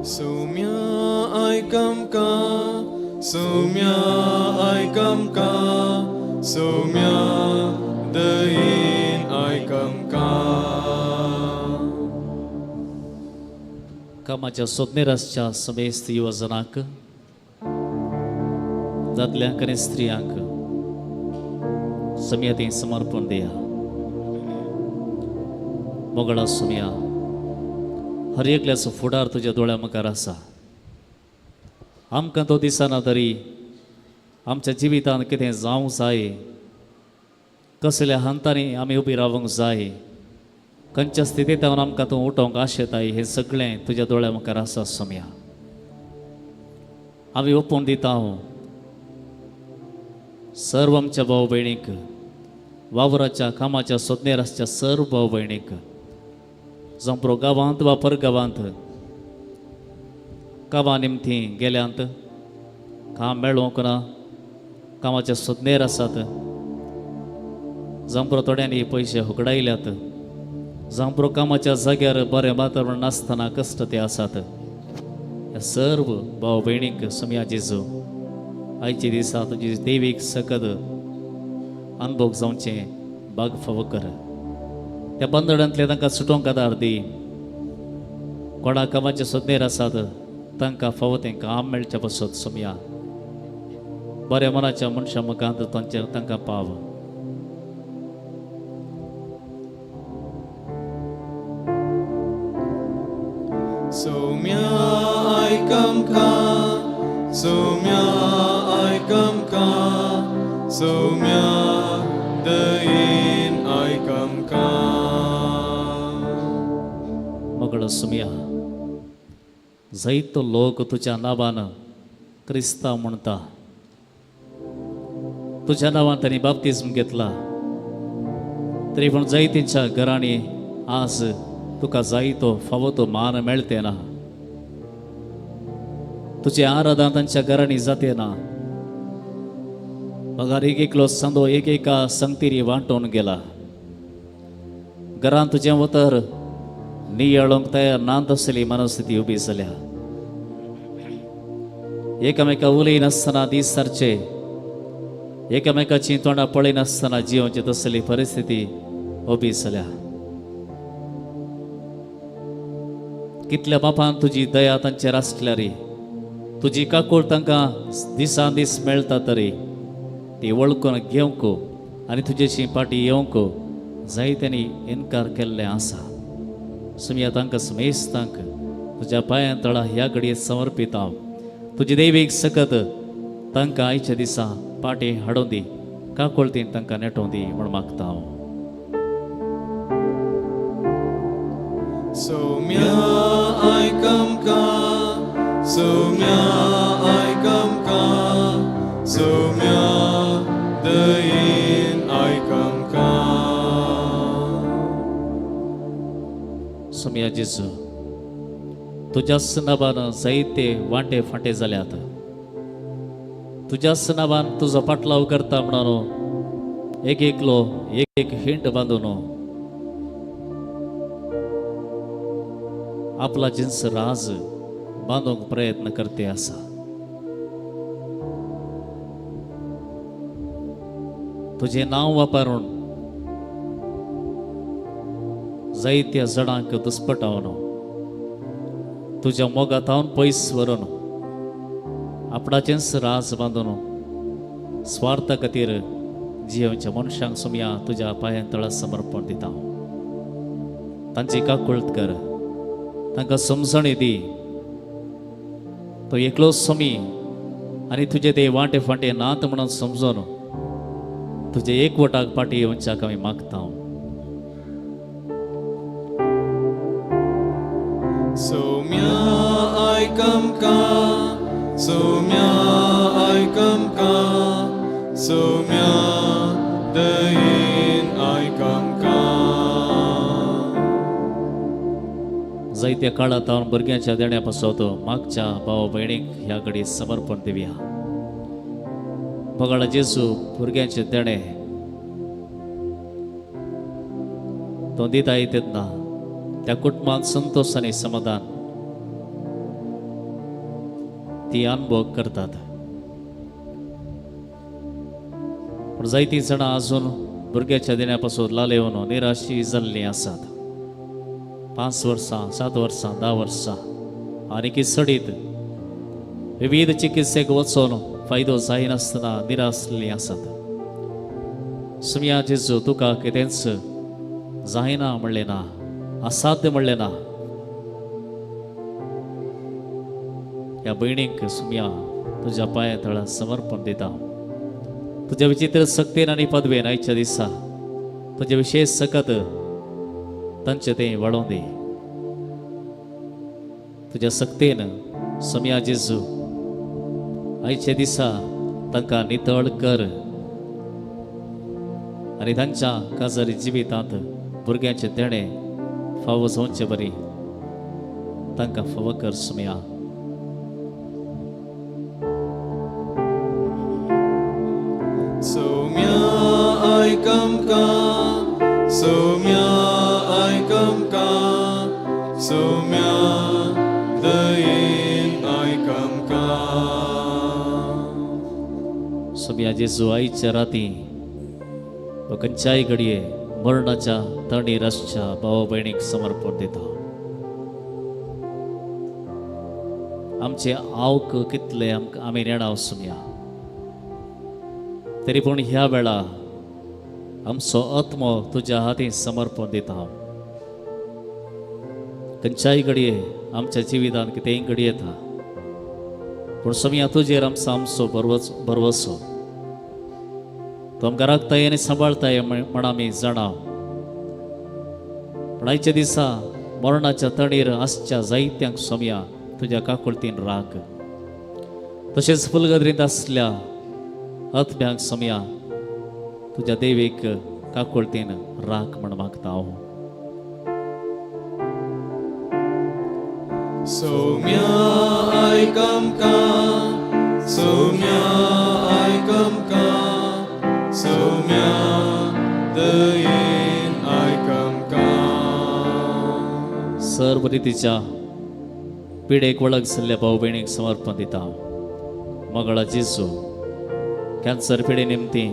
Sumya aikamka, sumya aikamka, sumya dain aikamka. कामाच्या सोदनेरासच्या समेस्त युवजनांक, दादल्यांक आनी स्त्रियांक समियातीं समर्पण दिया. मोगळा सुमिया हर एकल्याचो फुडार तुज्या दोळ्या मुखार आसा. आमकां तो दिसना तरी आमच्या जिवितांत कितें जावंक जाय, कसल्या हांतांनी आमी उबी रावूंक जाय, खंयच्या स्थितींत आमकां तूं उठोवंक आशेताय, हें सगळें तुज्या दोळ्या मुखार आसा सुमिया. आमी ओपून दिता सर्व आमच्या भाव भयणीक, वावराच्या कामाच्या सोदनेर आसच्या सर्व भाव भयणीक, जांव गांवांत वा परगांवांत कामा निमती गेल्यांत, काम मेळोवंक ना, कामाच्या सोदनेर आसात, जांव थोड्यांनी पयशे हुगडायल्यात, जांव कामाच्या जाग्यार बरें वातावरण नासतना कश्ट ते आसात. ह्या सर्व भाव भयणीक सुमिया जेजू आयचे दिसा तुजी देवीक सकद अनुभव जावचें भाग फावो कर. त्या बंदडांतले तांकां सुटोवंक आदार दी. कोणा कामाचे सोदनेर आसात तांकां फावो तें काम मेळचें पसत सुमिया. बऱ्या मनाच्या मनशा मुखांत तांकां पाव. Sumya aikamka, sumya aikamka, sumya dain aikamka. मोगळो सुमिया जायतो लोक तुज्या नांवान क्रिस्तांव म्हणटा. तुज्या नांवान तांणी बाप्तिस्म घेतला, तरी पूण जायतींच्या घरांनी आज तुका जायतो फावो तो मान मेळते ना. तुझे आराधना तांच्या घरांनी जाते ना. पगार एक एकलो सांदो एक एका संगतीरी वांटून गेला. घरांत तुजें वतर नियळोंक तयार ना तसली मनस्थिती उबी जाल्या. एकामेका उलयनासतना दीस सारचे, एकामेकाची तोंडां पळयनासतना जिवोवची तसली परिस्थिती उबी जाल्या. कितल्या बापान तुजी दया तांचेर आसल्या रे, तुजी काकूळ तांकां दिसान दीस मेळटा तरी ती वळखून घेवंक आनी तुजेची पाटी येवंक जायत्यांनी इन्कार केल्लें आसा. सुमिया तांकां समेस्तांक तुज्या पांयां तळा ह्या घडयेक समर्पीत हांव. तुजी देवीक सकत तांकां आयच्या दिसा पाटी हाडून दी, काकूळतीन तांकां नेटोवन दी म्हूण मागता हांव. Sumya aikamka, sumya aikamka, sumya dain aikamka. सुमिया जेजू तुज्याच नांवान जायते वांटे फांटे जाल्यात. तुज्याच नांवान तुजो पाटलाव करता म्हणून एक एकलो एक एक हिंट बांधून आपला जिन्स राज बांधूंक प्रयत्न करते असा. तुझे नाव वापरून जायत्या जणांक दुस्पटावन तुझ्या मोगातावन पयस व्हरून आपणाचेंच राज बांधून स्वार्था खातीर जियेवच्या मनशांक सुमया तुझ्या पांयां समर्पण दिता. तांची काकुळट कर, तांकां समजणी दी. तो एकलो समी आनी तुजे ते वांटे फांटे नात म्हणून समजून तुझे एकवटाक पाटी येवच्याक आमी मागता. Soumya aikamka, Soumya aikamka, Soumya dayin aikamka. जायत्या काळात हांव भुरग्यांच्या देण्यापासून मागच्या भाव भयणीक ह्या घडी समर्पण दिवया. बगाडा जेजू भुरग्यांचे देणे तो दिता तेन्ना त्या कुटुंबात संतोष आनी समाधान ती अनुभव करतात. पण जायतीं जाणां अजून भुरग्याच्या देण्यापासून लालेवन निराशी जाल्लीं आसात. 5 वर्सां 7 वर्सां 10 वर्सां आनी सडीत विविध चिकित्सेक वचून फायदो जायनासतना निरासलीं आसात. सुमया जेजू तुका कितेंच जायना म्हणलें ना, असाध्य म्हणलें ना. ह्या भयणीक सुमया तुज्या पांया तळा समर्पण दिता. तुज्या विचित्र सक्तीन आनी पदवेन आयच्या दिसा तुजे विशेष सकत तांचे तें वाडोवन दी. तुज्या सक्तीन सुमया जेजू आयच्या दिसा तांकां नितळ कर आनी तांच्या काजारी जिवितांत भुरग्यांचे देणे फावो जावचे बरी तांकां फावो कर Somaiya. Soumya aikamka, Soumya aikamka, Soumya dayin aikamka. Somaiya जेजू आईच्या राती व खंयच्याय घडये मरणाच्या तणी रसच्या भाव भयणीक समर्पण दिता. आमचे आवक कितले आमी नेणाव सुमया, तरी पूण ह्या वेळा आमचो आत्मो तुज्या हातीं समर्पण दिता. खंयच्याय घडये आमच्या जिवितांत कितेंय घडी येता, पूण सुमया तुजेर आमचो भरवसो. तो आमकां राखताय आनी सांबाळताय म्हण आमी जाणाव. पण आयच्या दिसा मरणाच्या तणीर आसच्या जायत्यांक सुमया तुज्या काकुळतीन राख. तशेंच फुलगदरींत आसल्या आत्म्यांक सुमया तुज्या देवीक काकुळतीन राख म्हण मागता हांव. Soumya aikamka, Soumya aikamka, Soumya dayin aikamka. सर्व रितीच्या पिडेक वळख जाल्ल्या भाव भयणीक समर्पण दिता. मगळा जेजू कॅन्सर पिडे निमती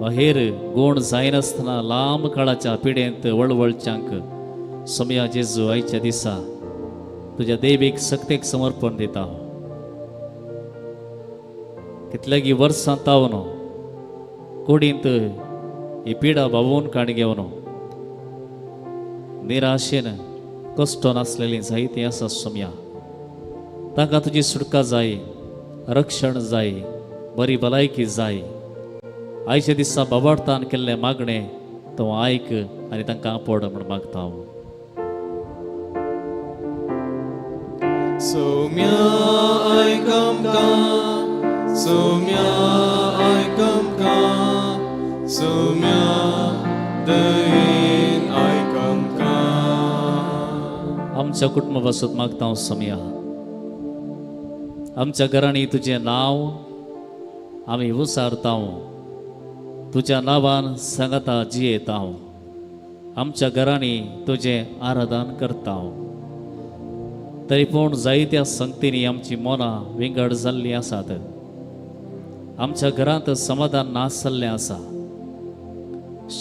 वा हेर गोण जायनासतना लांब काळाच्या पिडेंत वळवळच्यांक सुमया जेजू आयच्या दिसा तुज्या देवीक सक्तेक समर्पण दिता. कितल्यागी वर्सां तावन कुडींत ही पिडा भावून काण घेवन निराशेन कश्ट नासलेलीं जायतीं आसा सुमया. तांकां तुजी सुटका जाय, रक्षण जाय, बरी भलायकी जाय. आयच्या दिसा बाबार्थान केल्लें मागणें तो आयक आनी तांकां आपड म्हण मागता हांव. Soumya aikamka, Soumya aikamka, Soumya dayin aikamka. आमच्या कुटुंबापासून मागता हांव सुमया. आमच्या घरांनी तुजें नांव आमी उसारता. तुझ्या नावान सांगता जियेत हांव आमच्या घरांनी तुझें आराधन करता हांव तरी पूण जायत्या संगतींनी आमची मनां विंगड जाल्लीं आसात आमच्या घरांत समाधान नासल्लें आसा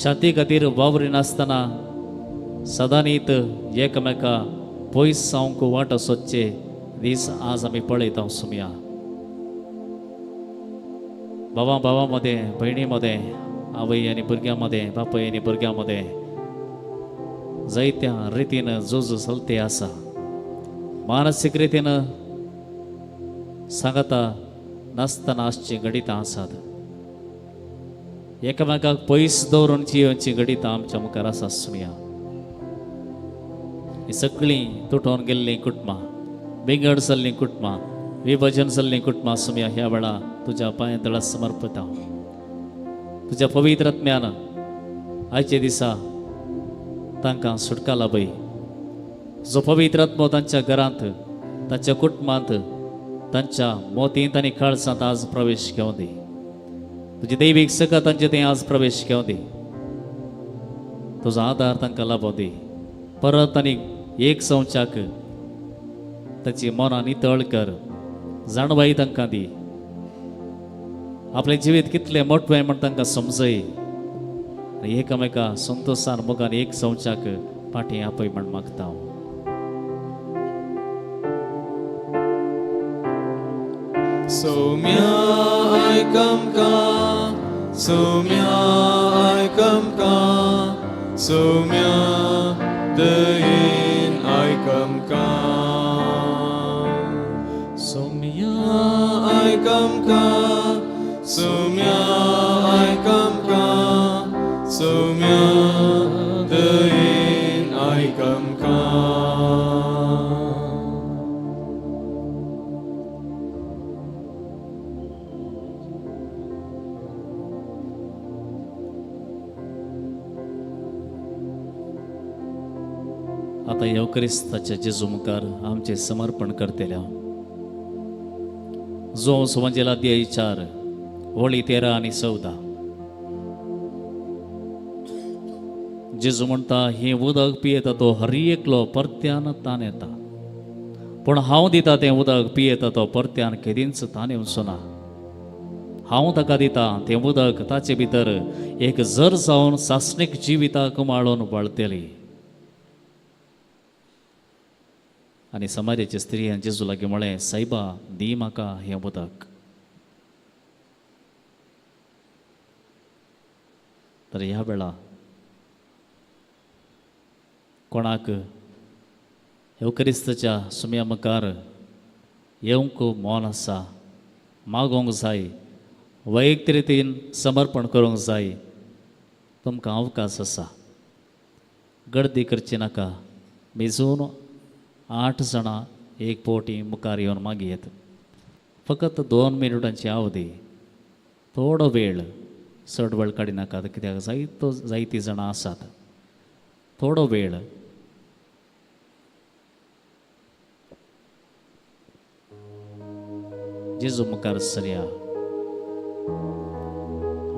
शांती खातीर वावरिनासतना सदांनीत एकामेका पयस जावंक वाट सोदचे दीस आज आमी पळयता सुमया भावांमध्ये भयणीमध्ये आवय आनी भुरग्यांमध्ये बापय आनी भुरग्यांमध्ये जायत्या रितीन झूज चलते आसा मानसीक रितीन सांगता नासतना आसची घडितां आसात एकामेकाक पयस दवरून जियोवची घडितां आमच्या मुखार आसा सुमया ही सगळीं तुटोन गेल्लीं कुटुंबां बिगड जाल्लीं कुटुंबां विभजन जाल्लीं कुटुंबां सुमया ह्या वेळा तुज्या पांयतळा समर्पित हांव तुज्या पवित्र आत्म्यान आयचे दिसा तांकां सुटका लाभय जो पवित्र आत्मो तांच्या घरांत तांच्या कुटुंबांत तांच्या मोतींत आनी काळजांत आज प्रवेश घेवं दी तुजी दैवीक सका तांचे थंय आज प्रवेश घेवं दी तुजो आदार तांकां लाभो दी परत आनी एक संवच्याक ताची मनां नितळ कर जाणवाई तांकां दी आपलें जिवीत कितलें मोठवें म्हण तांकां समजय आनी एकामेका संतोशान मोगान एक संवच्याक पाठी आपय म्हण मागता हांव Somya I come ka, Somya I come ka, Somya the in I come ka. Somya I come ka, Somya I come ka, Somya the in I come ka. आता येवक्रिस्ताच्या जेजू मुखार आमचे समर्पण करतले जो सुवांजेला अध्याय 4 ओळी 13 आनी 14 जेजू म्हणटा हे उदक पियेता तो हर एकलो परत्यान तान येता पूण हांव दिता तें उदक पियेता तो परत्यान केदींच तान येवचो ना हांव ताका दिता तें उदक ताचे भितर एक जर जावन सासणीक जिविताक माळून वळतली आनी समाजाच्या स्त्रियान जेजू लागीं म्हळें सायबा दी म्हाका हें उदक तर ह्या वेळा कोणाक येवक्रिस्ताच्या सुमया मुखार येवंक मोन आसा मागोवंक जाय वैयक्तीक रितीन समर्पण करूंक जाय तुमकां अवकाश आसा गर्दी करची नाका मेजून 8 जाणां एक पोवटी मुखार येवन मागयेत फकत 2 मिनटांची अवधी थोडो वेळ चड वेळ काडिनाकात कित्याक जायतीं जाणां आसात थोडो वेळ जेजू मुखार सरया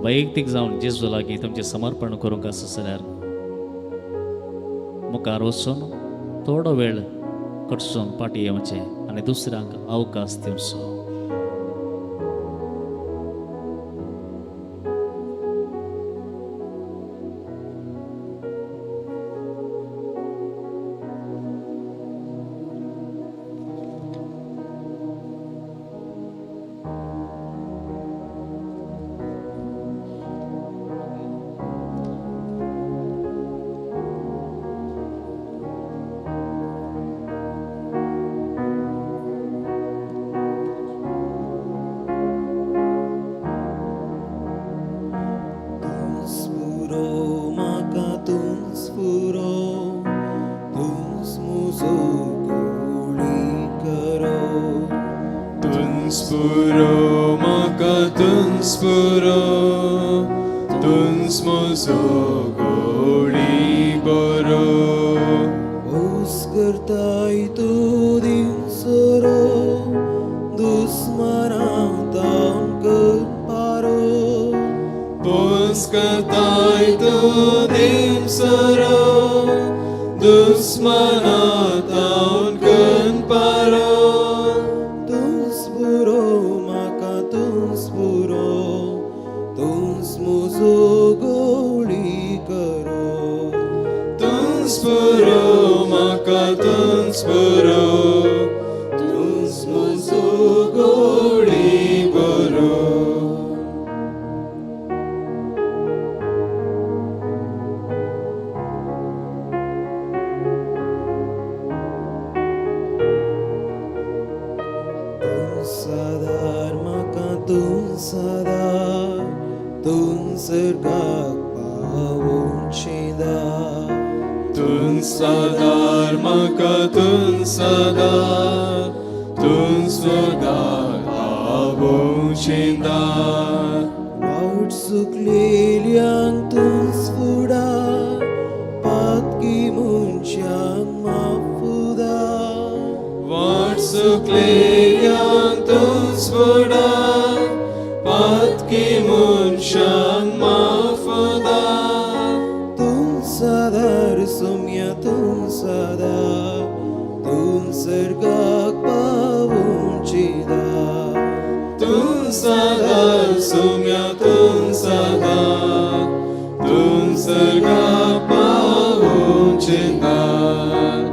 वैयक्तीक जावन जेजू लागीं तुमचें समर्पण करूंक आसा जाल्यार मुखार वचून थोडो वेळ कडसून पाटी येवचें आनी दुसऱ्यांक अवकाश दिवचो Tunspuro maka tunspuro tunsmoso goli boro Uskertai tu dinsoro dusmarang taon keparo Pos Skataito dimsaro Dusmanataun kun paro तुस बुरो माका तुस बुरो तुस मुझो गोळी करो Tunspuro maka tunspuro Tunsmusu gori baro sadar maka tun sadar tun sergak paunchida Tunsadar maka tunsadar Tunsadar abong shindar Vaut sukleliang tun sfuda patki munchang mafuda Varsukleyan tunsvoda Patki munshang mafuda tun sadar sumya tun sadar tun sergak paunchida Tunsadar sumya tunsadar Tunsarga pavun chindar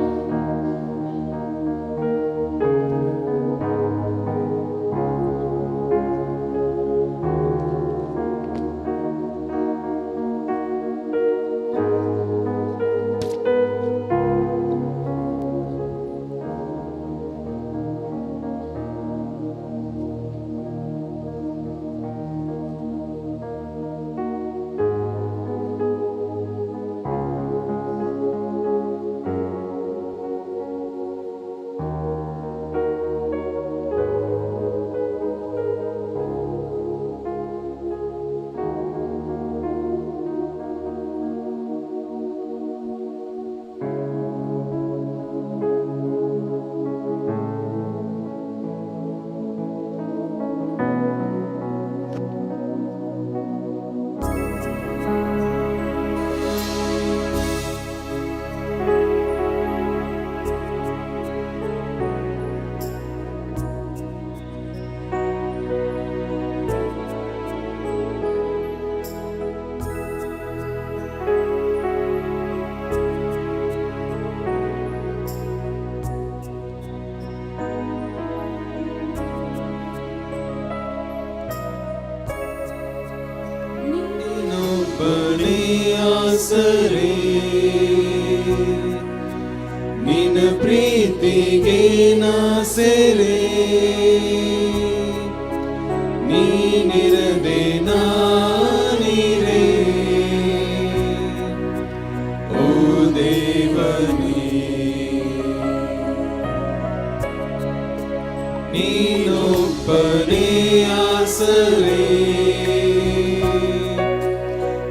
ಸರಿ ನಿನ್ನ ಪ್ರೀತಿಗೆ ನಾ ಸೇರೆ ನೀನಿರದೆ ನಾನಿರೆ ಓ ದೇವನೇ ನೀನೊಬ್ಬನೇ ಆಸರೆ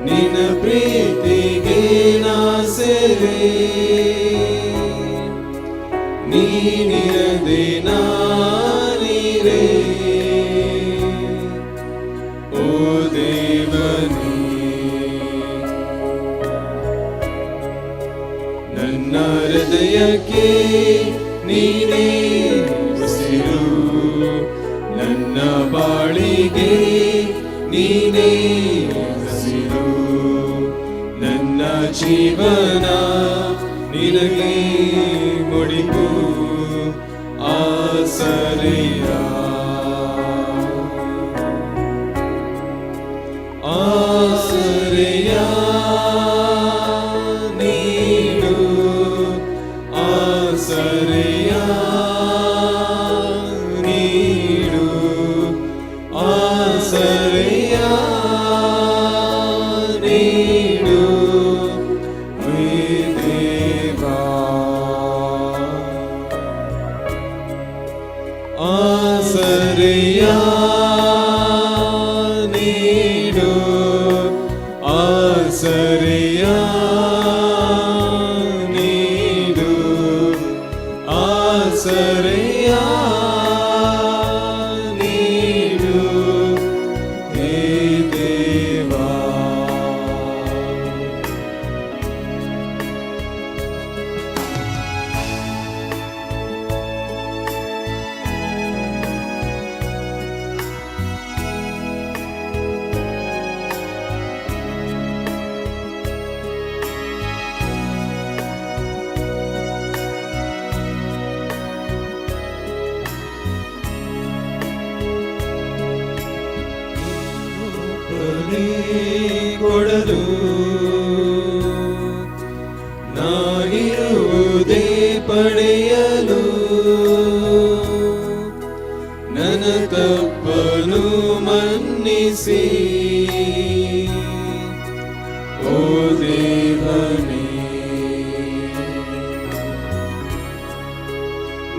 ನಿನ್ನ ಪ್ರೀತಿಗೆ ನಾ ಸೇರೆ ನೀನಿರದೆ ನಾನಿರೆ ಓ ದೇವನೇ ನನ್ನ ಹೃದಯಕ್ಕೆ ನೀನೇ ಉಸಿರು ನನ್ನ ಬಾಳಿಗೆ ನೀನೇ ಹಸಿರು ನನ್ನ ಜೀವನ ನಿನಗೆ ಮುಡಿಪು ಆಸರೆಯ ಆಸರೆಯ ನೀಡು ಆಸರೆಯ ನೀಡು ಆಸರೆಯ ನೀಡು ಹೇ ದೇವಾ ಆಸರೆಯ ನೀಡು ಆಸರೆಯ ನೀಡು ಆಸರೆಯ ನೀಡು ಹೇ ದೇವಾ ಕೊಡಲು ನಾನಿರುವುದೇ ಪಡೆಯಲು ನನ್ನ ತಪ್ಪನು ಮನ್ನಿಸಿ ಓ ದೇವನೇ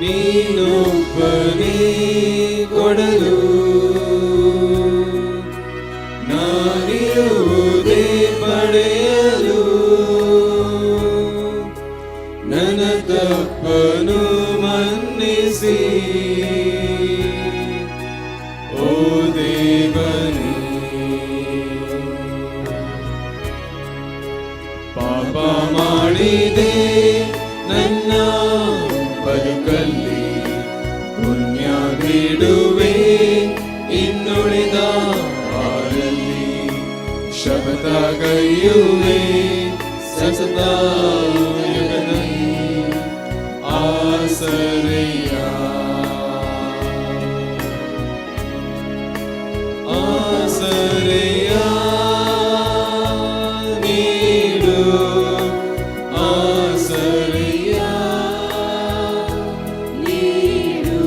ನೀನೊಬ್ಬನೇ ಕೊಡಲು ನಾನಿರುವುದೇ ಪಡೆಯಲು ನನ್ನ ತಪ್ಪನು ಮನ್ನಿಸಿ ಓ ದೇವನೇ ಪಾಪ ಮಾಡಿದೆ ನನ್ನ ಬದುಕಲ್ಲಿ ಪುಣ್ಯ ಬಿಡುವೆ ಇನ್ನುಳಿದ ಹಾರಲ್ಲಿ ಶಪಥಗೈಯುವೆ ಸತತ ಯುಗದಲ್ಲಿ ಆಸರೆಯ ಆಸರೆಯ ನೀಡು ಆಸರೆಯ ನೀಡು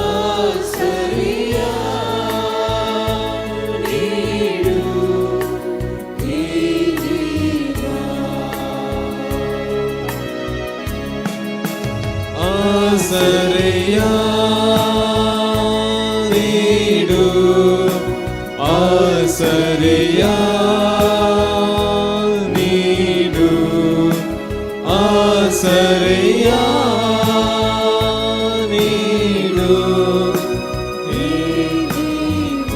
ಆಸರೆಯ ನೀಡು ಹೇ ಜೀವ ಆಸರೆಯ ನೀಡು ಆಸರೆಯ ನೀಡು ಆಸರೆಯ ನೀಡು ಹೇ ಜೀವ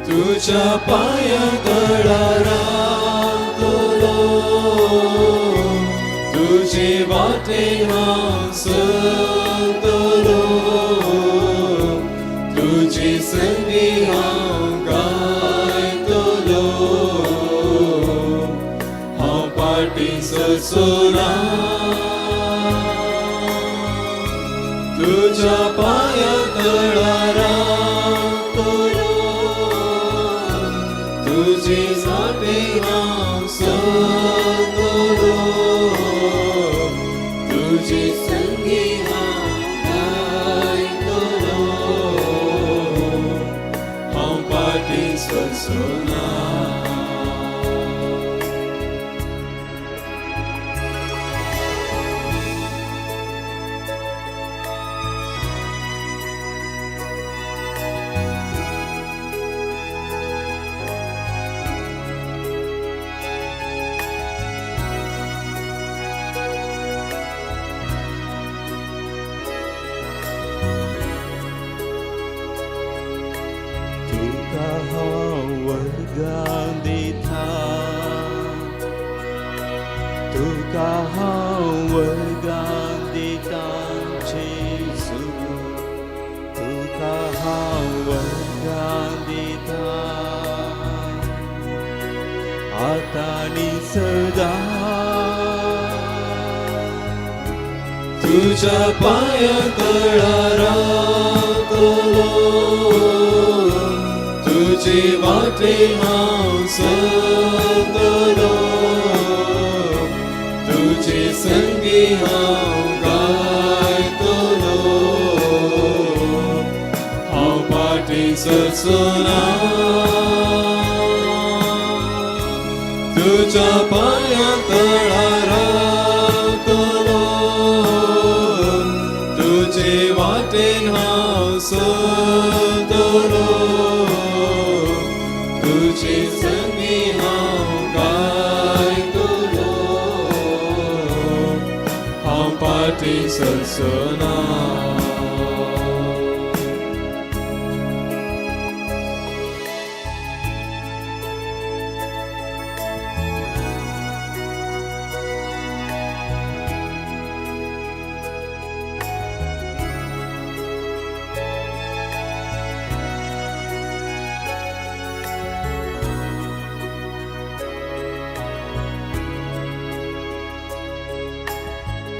तुझ्या पायातळाला तोलो तुझे वाटे मांसतलो तुझे संगी गायतलो हांव पाटी सोना तुझ्या पायातळाला तुझे साठी मांसतलो तुझे संगी गायतलो हांव पाटी सोना तुझ्या पायातळाला तोलो तुझे वाटे मांसतलो तुझे संगी गायतलो हांव पाटी सोना तुझ्या पायातळाला तोलो सरसोना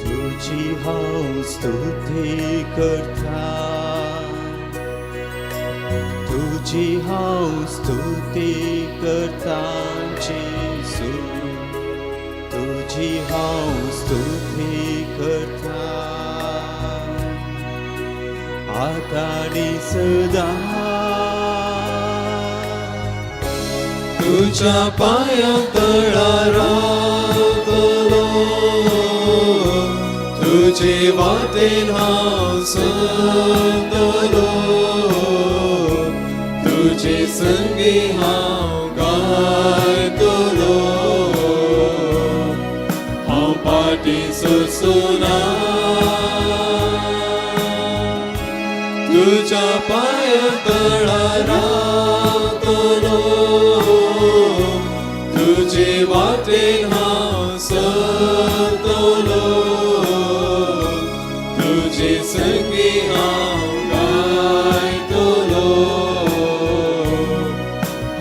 तुझी हांव स्तुती करता तुझी हांव स्तुती करता जेसू तुझी हांव स्तुती करता आतानी सदां तुझ्या पाया तळा रावतलो तुझे वाटेन हांव चलतलो तुझे संगी हांव गायतलो हांव पाटी सरसोना तुझ्या पाया तळा रावतलो तुझे वाटेन हांव चलतलो तुझे संगी हांव गायतलो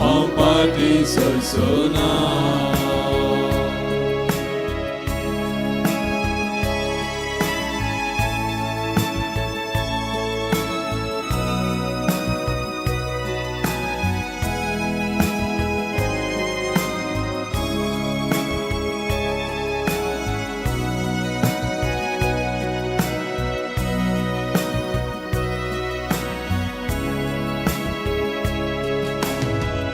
हांव पाटी सरसोना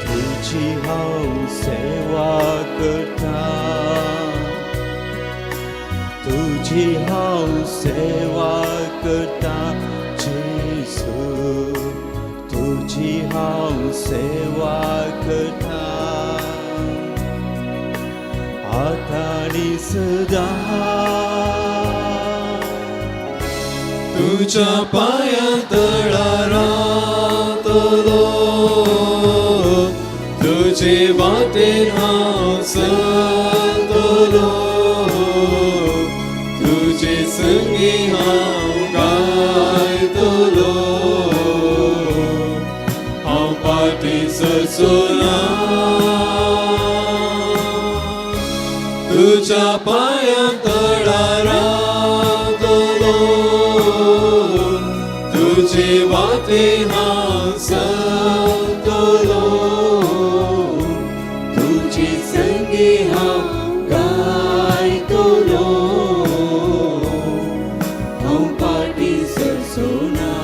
तुझी हांव सेवा करता तुझी हांव सेवा करता जेसू तुझी हांव सेवा करता आतानी सदां तुझ्या पाया तळा रावतलो तुझे वाटेन हांव चलतलो तुझे संगी हांव गायतलो हांव पाटी सरसोना तुझ्या पाया तळा रावतलो तुझे वाटेन हांव चलतलो तुझे संगी हांव गायतलो हांव पाटी सरसोना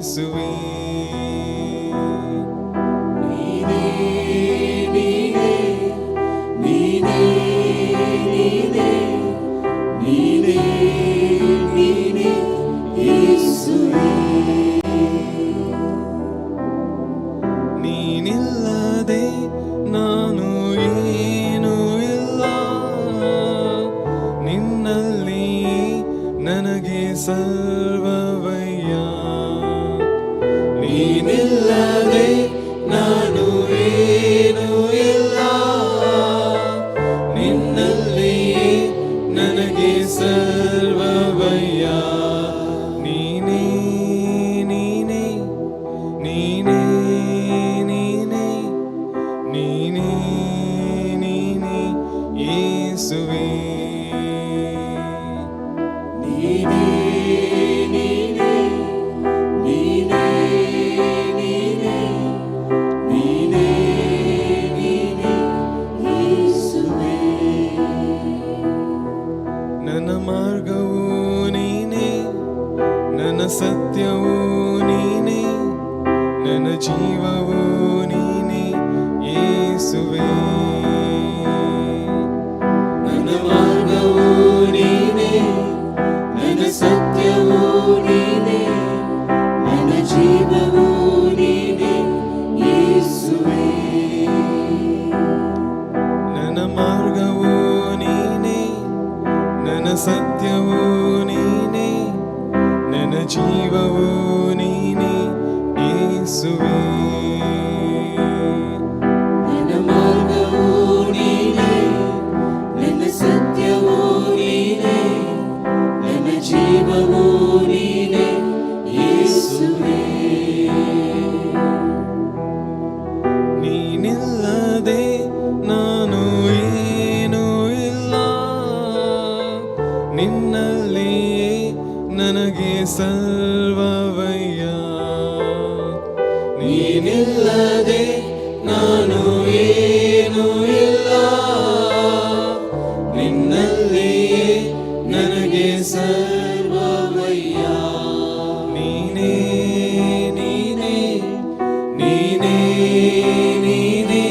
ಯೇಸುವೇ. ನೀನೇ ನೀನೇ ನೀನೇ ನೀನೇ ನೀನೇ ನೀನೇ ಯೇಸುವೇ. ನೀನಿಲ್ಲದೆ ನಾನು ಏನೂ ಇಲ್ಲ, ನಿನ್ನಲ್ಲಿ ನನಗೆ ಸರ್ವವಯ್ಯ. ನೀನಿಲ್ಲದೆ ನಾನು ಏನೂ ಇಲ್ಲ, ನಿನ್ನಲ್ಲಿ ನನಗೆ ಸರ್ವವಯ್ಯ. ನೀನೇ ನೀನೇ ನೀನೇ ನೀನೇ ನೀನೇ ನೀನೇ ಯೇಸುವೇ. ನೀನೇ ನೀನೇ ನೀನೇ ನೀನೇ ನೀನೇ ನೀನೇ ಯೇಸುವೇ. ನನ್ನ ಮಾರ್ಗವು ನೀನೇ, ನನ್ನ ಸತ್ಯವೂ ನೀನೇ, ನನ್ನ ಜೀವವೂ ನೀನೇ ಯೇಸುವೇ. ನನ್ನ ಮಾರ್ಗವೂ ನೀನೇ, ನನ್ನ ಸತ್ಯವೂ ನೀನೇ, ನನ್ನ ಜೀವವೂ ನೀನೇ ಯೇಸುವೇ. ನನ್ನ ಮಾರ್ಗವು ನೀನೇ, ನನ್ನ ಸತ್ಯವೂ ನೀನೇ, ನನ್ನ ಜೀವವೂ ನೀನೇ ಯೇಸುವೇ. ನನ್ನ ಮಾರ್ಗವೂ ನೀನೇ, ನನ್ನ ಸತ್ಯವೂ ನೀನೇ, ನನ್ನ ಜೀವವೂ ನೀನೇ ಯೇಸುವೇ. ನೀನಿಲ್ಲದೆ ನಾನು ಏನೂ ಇಲ್ಲ, ನಿನ್ನಲ್ಲಿಯೇ ನನಗೆ ಸರ್ವವಯ್ಯ. ನೀನಿಲ್ಲದೆ ನಾನು ಏನೂ ಇಲ್ಲ, ನಿನ್ನಲ್ಲಿಯೇ ನನಗೆ ಸರ್ವವಯ್ಯ. ನೀನೇ ನೀನೇ ನೀನೇ ನೀನೇ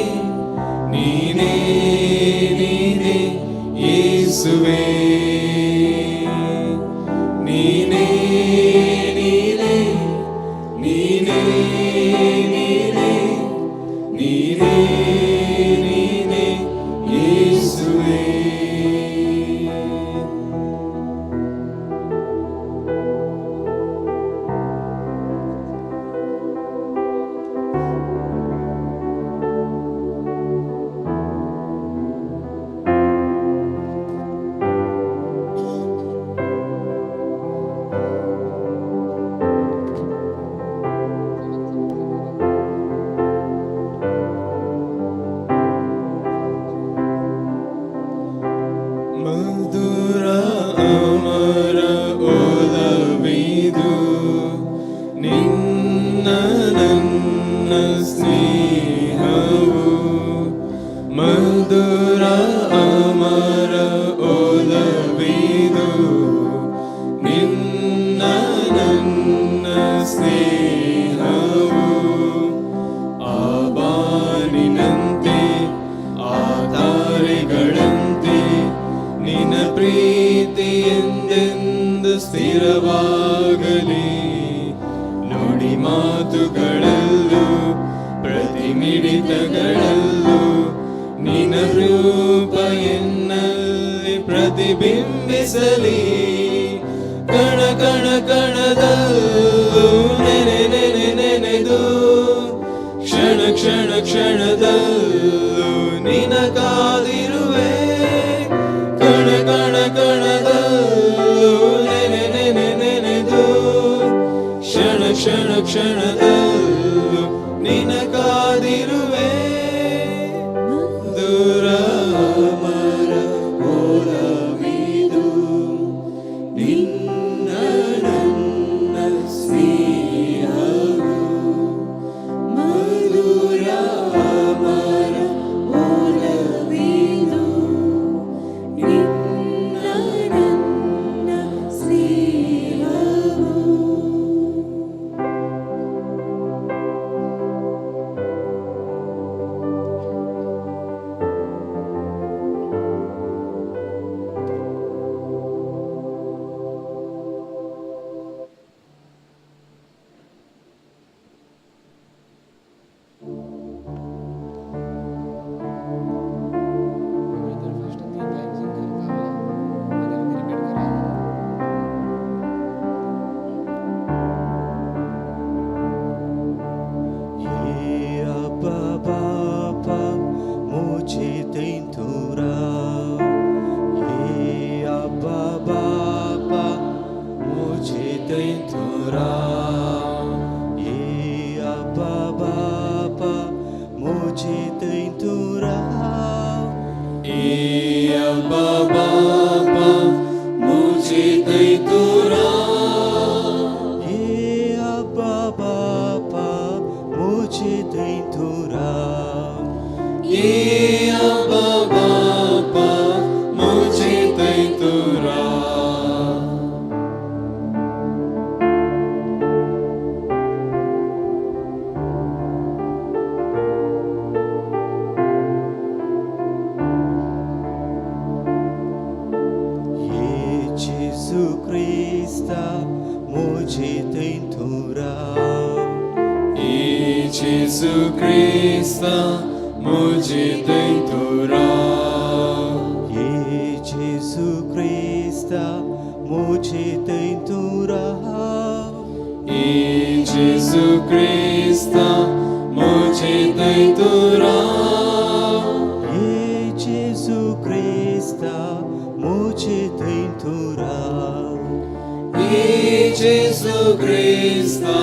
ನೀನೇ ನೀನೇ ಯೇಸುವೇ. ನೀನೇ ನೀನೇ ನೀನೇ ನೀನೇ ನೀನೇ ನೀನೇ ಯೇಸುವೇ. ಮಧುರ ಅಮರ ಒಲವಿದು ನಿನ್ನ ನನ್ನ ಸ್ನೇಹವು. ಮಧುರ ಅಮರ ಒಲವಿದು ನಿನ್ನ ನನ್ನ ಸ್ನೇಹವು. ಆ ಬಾನಿನಂತೆ ಆ ತಾರೆಗಳಂತೆ ನಿನ್ನ ಪ್ರೀತಿ ಎಂದೆಂದು ಸ್ಥಿರವಾಗಲಿ. ನುಡಿ ಮಾತುಗಳಲ್ಲೂ ಪ್ರತಿ ಮಿಡಿತಗಳಲ್ಲೂ ನಿನ್ನ ರೂಪ ಎನ್ನಲ್ಲಿ ಪ್ರತಿಬಿಂಬಿಸಲಿ. ಕಣ ಕಣ ಕಣದಲ್ಲೂ ನೆನೆ ನೆನೆ ನೆನೆದು, ಕ್ಷಣ ಕ್ಷಣ ಕ್ಷಣದಲ್ಲೂ ನಿನ ಕಾದಿರುವೆ. ಕಣ ಕಣ ಕಣದಲ್ಲೂ ನೆನೆ ನೆನೆ ನೆನೆದು, ಕ್ಷಣ ಕ್ಷಣ ಕ್ಷಣದಲ್ಲೂ ನಿನ ಕಾದಿರುವೆ. ದೂರ ಅಮರ ಒಲವಿದು ನಿನ್ನ ನನ್ನ ಸ್ನೇಹವು. ಮಧುರ ಅಮರ ಒಲವಿದು ನಿನ್ನ ನನ್ನ ಸ್ನೇಹವು. मुझे दैथुरा Ye Abba Bapa Mujhe Taitura. 예수 그리스도 मुझे दैथुरा E Jesus Christa Mujhe Taitura. 예수 그리스도 मुझे दैथुरा E Jesus Christa Mujhe Taitura. 예수 그리스도 मुझे दैथुरा E Jesus Christa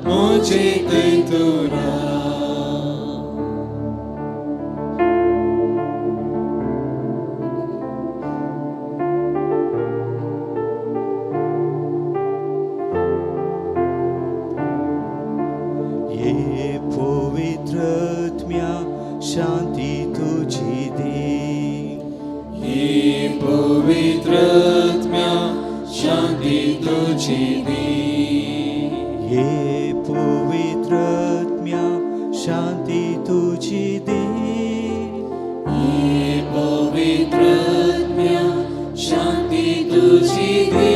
Mujhe Taitura. ये पवित्र आत्मा शांति तुझे दे ये पवित्र आत्मा शांति तुझे दे. ये पवित्र आत्मा शांति तुझे दे ये पवित्र आत्मा शांति तुझे दे.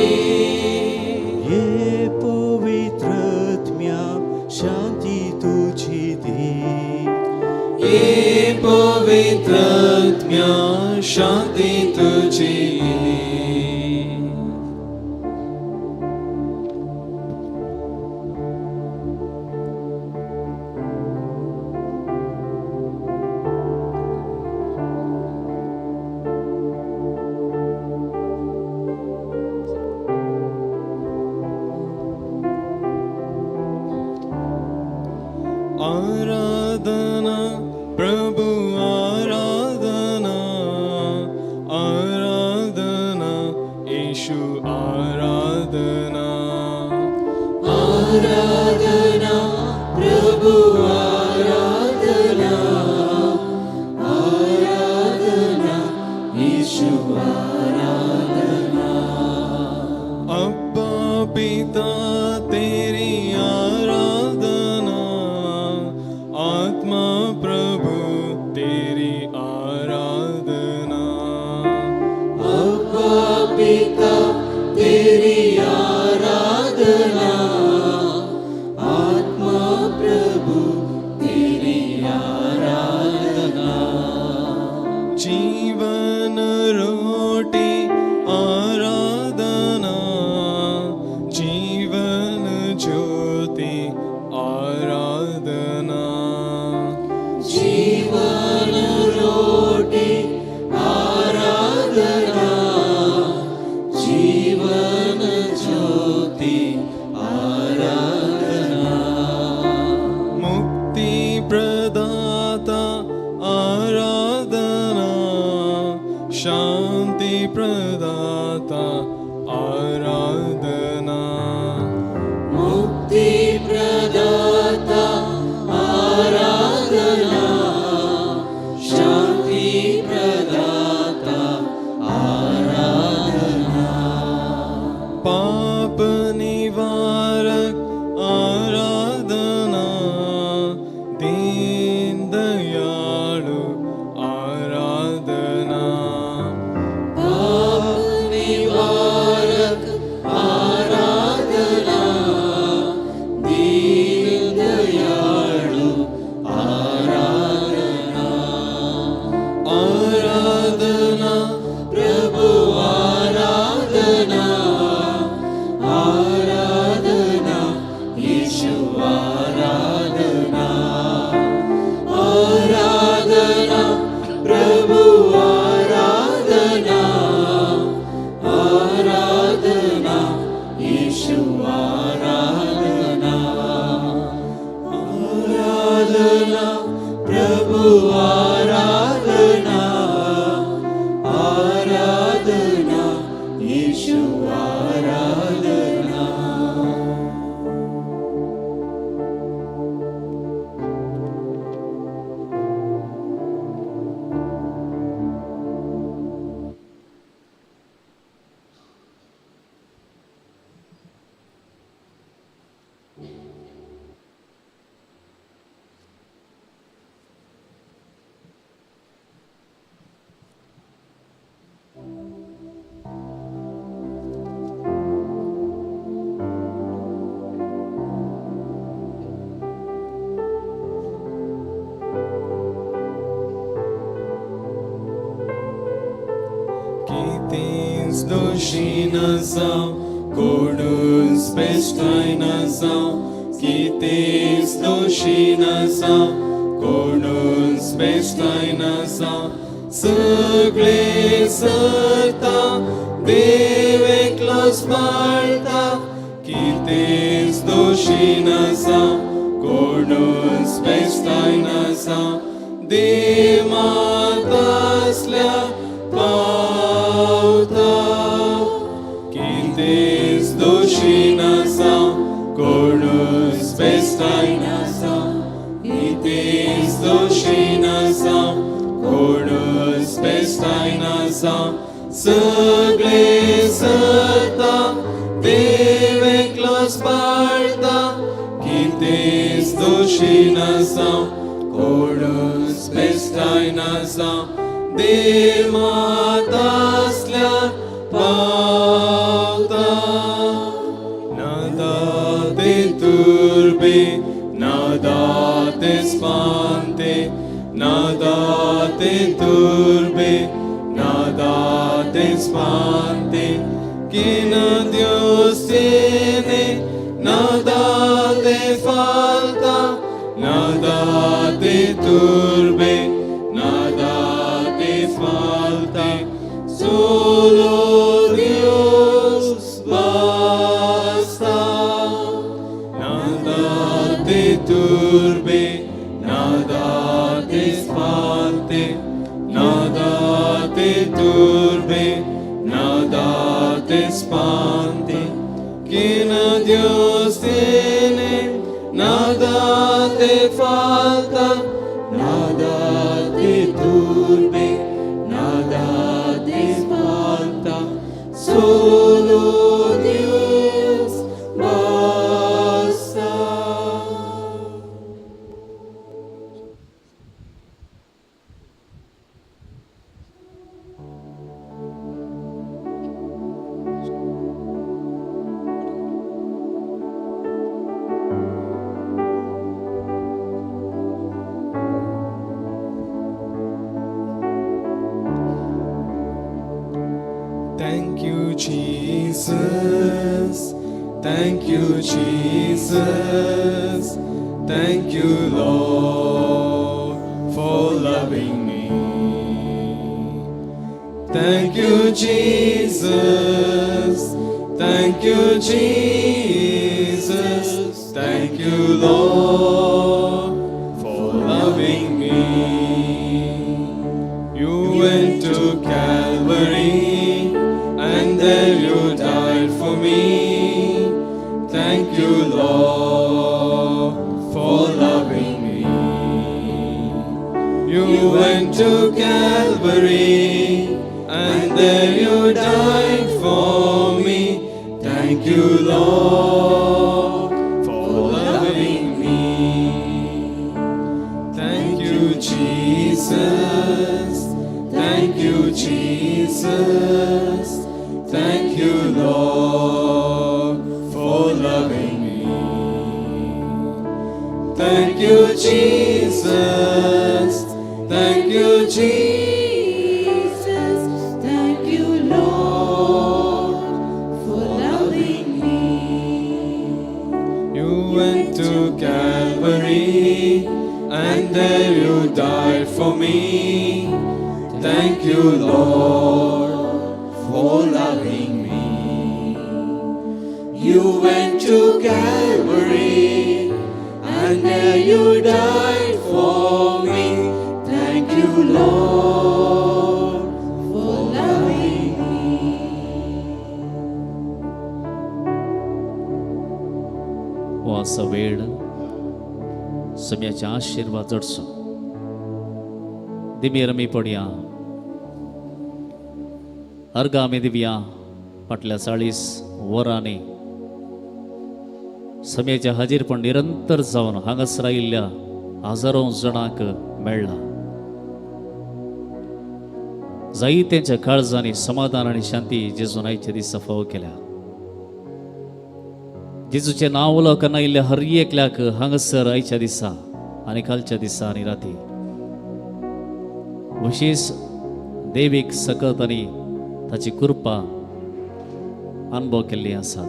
ये पवित्र आत्मा शांति तुझे दे ये पवित्र आत्मा शांति तुझे दे. आराधना प्रभु आराधना आराधना यीशु आराधना आराधना प्रभु आराधना आराधना यीशु आराधना अब्बा पिता तेरी आराधना आत्मा प्रभु तेरी आराधना अब्बा पिता तेरी आराधना आत्मा प्रभु तेरी आराधना जीवन रोटी आराधना जीवन ज्योति आराधना जीवन रोटी आराधना जीवन ज्योति आराधना मुक्ति प्रदाता आराधना शांति प्रदाता आराधना मुक्ति प्रदाता आराधना शांति प्रदाता आराधना पाप निवारक आराधना दीन दयालु आराधना पाप निवारक आराधना दीन दयालु आराधना आराधना प्रभु आराधना आराधना यीशु आराधना आराधना प्रभु आराधना आराधना यीशु आराधना आराधना प्रभु आराधना आराधना यीशु आराधना दोशी नसाव कोणूच बेश्टाय नसाव कितेंच दोशी नसाव कोणूच बेश्टाय नसाव सगळे सरता देव एकलोच पाळटा कितेंच दोशी नसाव कोणूच बेश्टाय नसाव देव मातासल्या पावता कितेंच दोशी नसाव कोणूच बेश्टाय नसाव कितेंच दोशी नसाव कोणूच बेश्टाय नसाव सगळे सरता देव एकलोच पाळटा कितेंच दोशी नसाव कोणूच बेश्टाय नसाव देव मातासल्या पावता nada te turbe nada te spante nada te turbe nada te spante quien a Dios tiene nada te falta nada te turbe nada te falta solo Dios basta nada te turbe nada te espante nada te turbe nada te espante quien a Dios tiene nada te falta nada te turbe nada te espanta solo Dios basta. Thank you, Jesus. Thank you, Jesus. Thank you, Lord, for loving me. Thank you, Jesus. Thank you, Jesus. Thank you, Lord, for loving me. You went to Calvary and there you died for me. Thank you, Lord, for loving me. You went to Calvary and there you died for me. Thank you, Lord, for loving me. Thank you, Jesus. Thank you, Jesus. Thank you, Lord, for loving me. Thank you, Jesus. Thank you, Jesus. Thank you, Lord, for loving me. You went to Calvary and there you died for me. Thank you, Lord, for loving me. You went to Calvary and there you died for me. Thank you, Lord, for loving me. हो असा वेळ सम्याचे आशीर्वाद जडसो दिमी rummy पडया अर्गामी Divya फाटल्या 40 वरांनी सम्याच्या हाजीरपण निरंतर जावन हांगासर आयिल्ल्या हजारो जणांक मेळ्ळा. जायत्यांच्या काळजांनी समाधान आनी शांती जेजून आयच्या दिसा फावो केल्या. जेजूचे नांव उलोवक आयिल्ल्या हर एकल्याक हांगासर आयच्या दिसा आनी कालच्या दिसा आनी राती विशेष देवीक सकत आनी ताची कृपा अनुभव केल्ली आसात.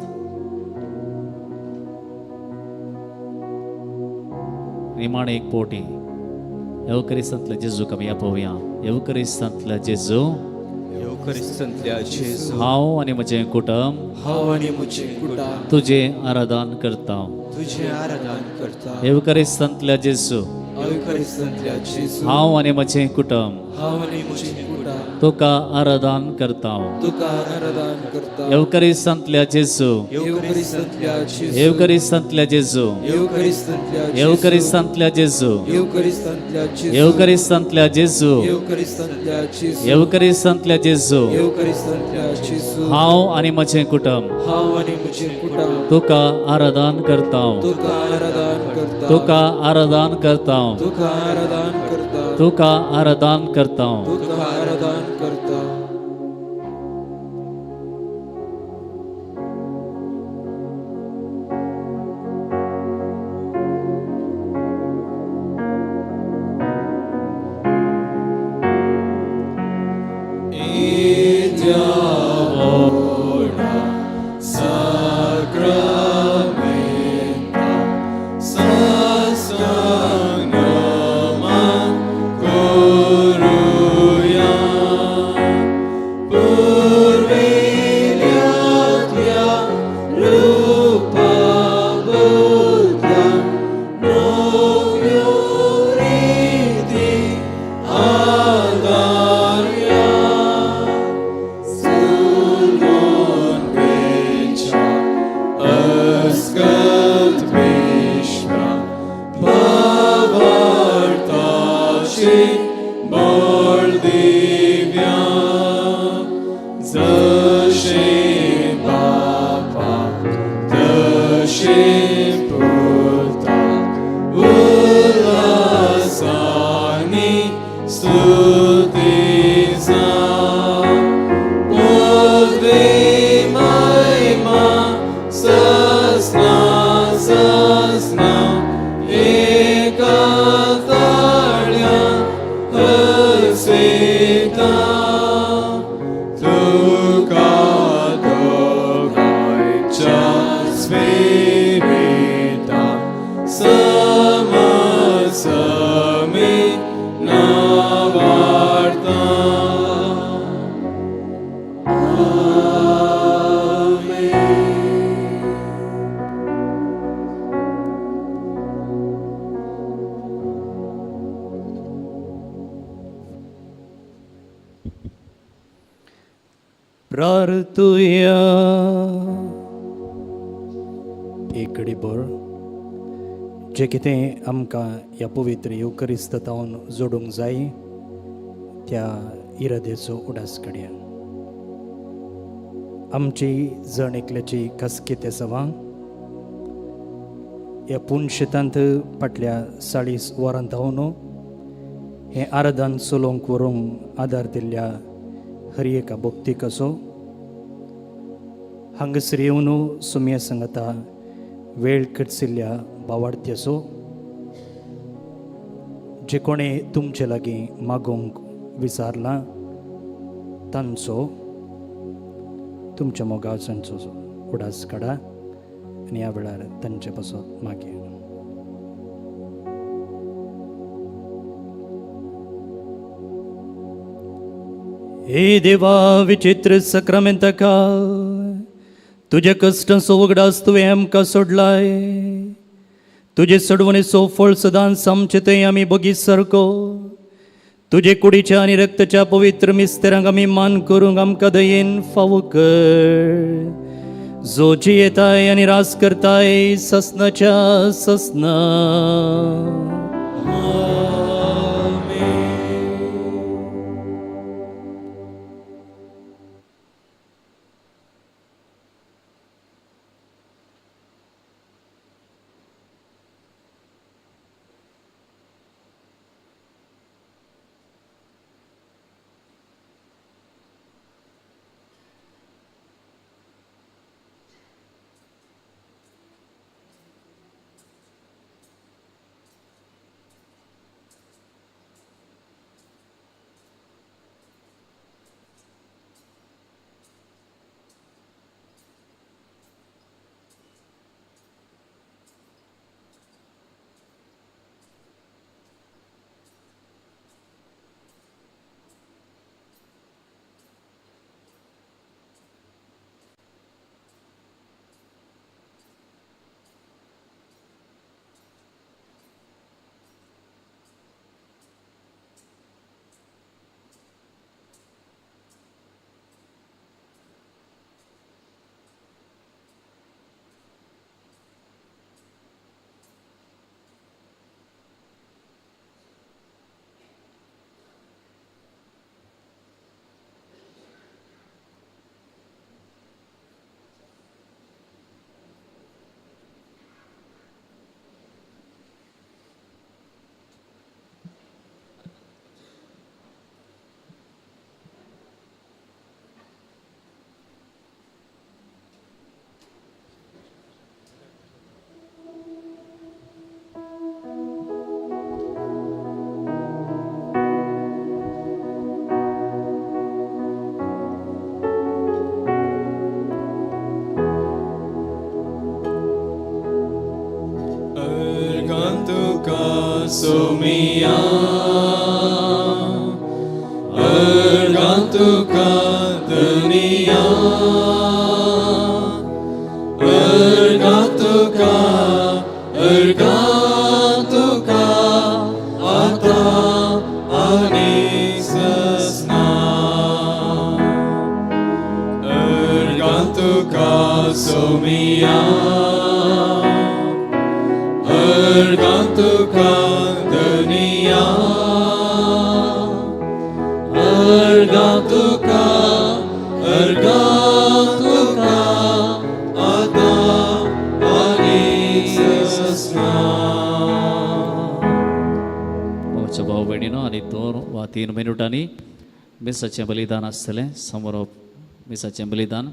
निमाणे एक पोटी येवकरिस्तांतले जेजूक आमी आपोवया. येवकरिस्तांतले जेजू, येवकरिस्तांतल्या जेजू, हांव आनी म्हजें कुटुंब हांव आनी म्हजें कुटुंब तुजें आराधन करता. तुजें आराधन करता. येवकरिस्तांतल्या जेजू, येवकरिस्तांतल्या जेजू, हांव आनी म्हजें कुटुंब हांव आनी म्हजें कुटुंब तुका आराधन करता. तुका आराधन करता. येवकरिस्तांतल्या जेजू, येवकरिस्तांतल्या जेजू, येवकरिस्तांतल्या जेजू, येवकरिस्तांतल्या जेजू, येवकरिस्तांतल्या जेजू, येवकरिस्तांतल्या जेजू, येवकरिस्तांतल्या जेजू, येवकरिस्तांतल्या जेजू, येवकरिस्तांतल्या जेजू, येवकरिस्तांतल्या जेजू, हांव आनी म्हजें कुटुंब हांव आनी म्हजें कुटुंब तुका आराधन करता. तुका आराधन करता. तुका आराधन करता. तुका आराधन करता. तुका आराधन करता. तुका आराधन करता. प्रार्थुया. एक घडीभर जे कितें आमकां ह्या पवित्र येवकरिस्तांतावन जोडूंक जाय त्या इरादेचो उडास काडया. आमची जण एकल्याची खासगी ते सवां ह्या पुणशेतांत फाटल्या 40 वरांतावन हें आराधन चलोवंक व्हरूंक आदार दिल्ल्या हरी एका भक्तीक असो हांगासर येवन सुमया सांगता वेळ करचिल्ल्या भावार्थी असो जे कोणें तुमचे लागीं मागोवंक विचारलां तांचो तुमच्या मोगाळांचो उडास काडा आनी ह्या वेळार तांचे पासत मागया. हे देवा विचित्र सक्रामेंताका तुझ्या कश्टांचो उगडास तुवें आमकां सोडलाय. तुजे सोडवणेचो फळ सदांच आमचे थंय आमी बगी सारको तुजे कुडीच्या आनी रक्ताच्या पवित्र मिस्तेरांक आमी मान करूंक आमकां दयेन फावो कर. जो जी येताय आनी रास करताय ससनाच्या ससना. सोमिया अर्गां तुका दुनिया अर्गां तुका आता आणि ससना अर्गां तुका सोमिया अर्गां तुका दुनिया अर्गां तुका आता आणि ससना भावाच्या भाऊ बहिणीनो आणि 2 वा 3 मिनिटांनी मिसाचें बलिदान आसतलें समोर मिसाचें बलिदान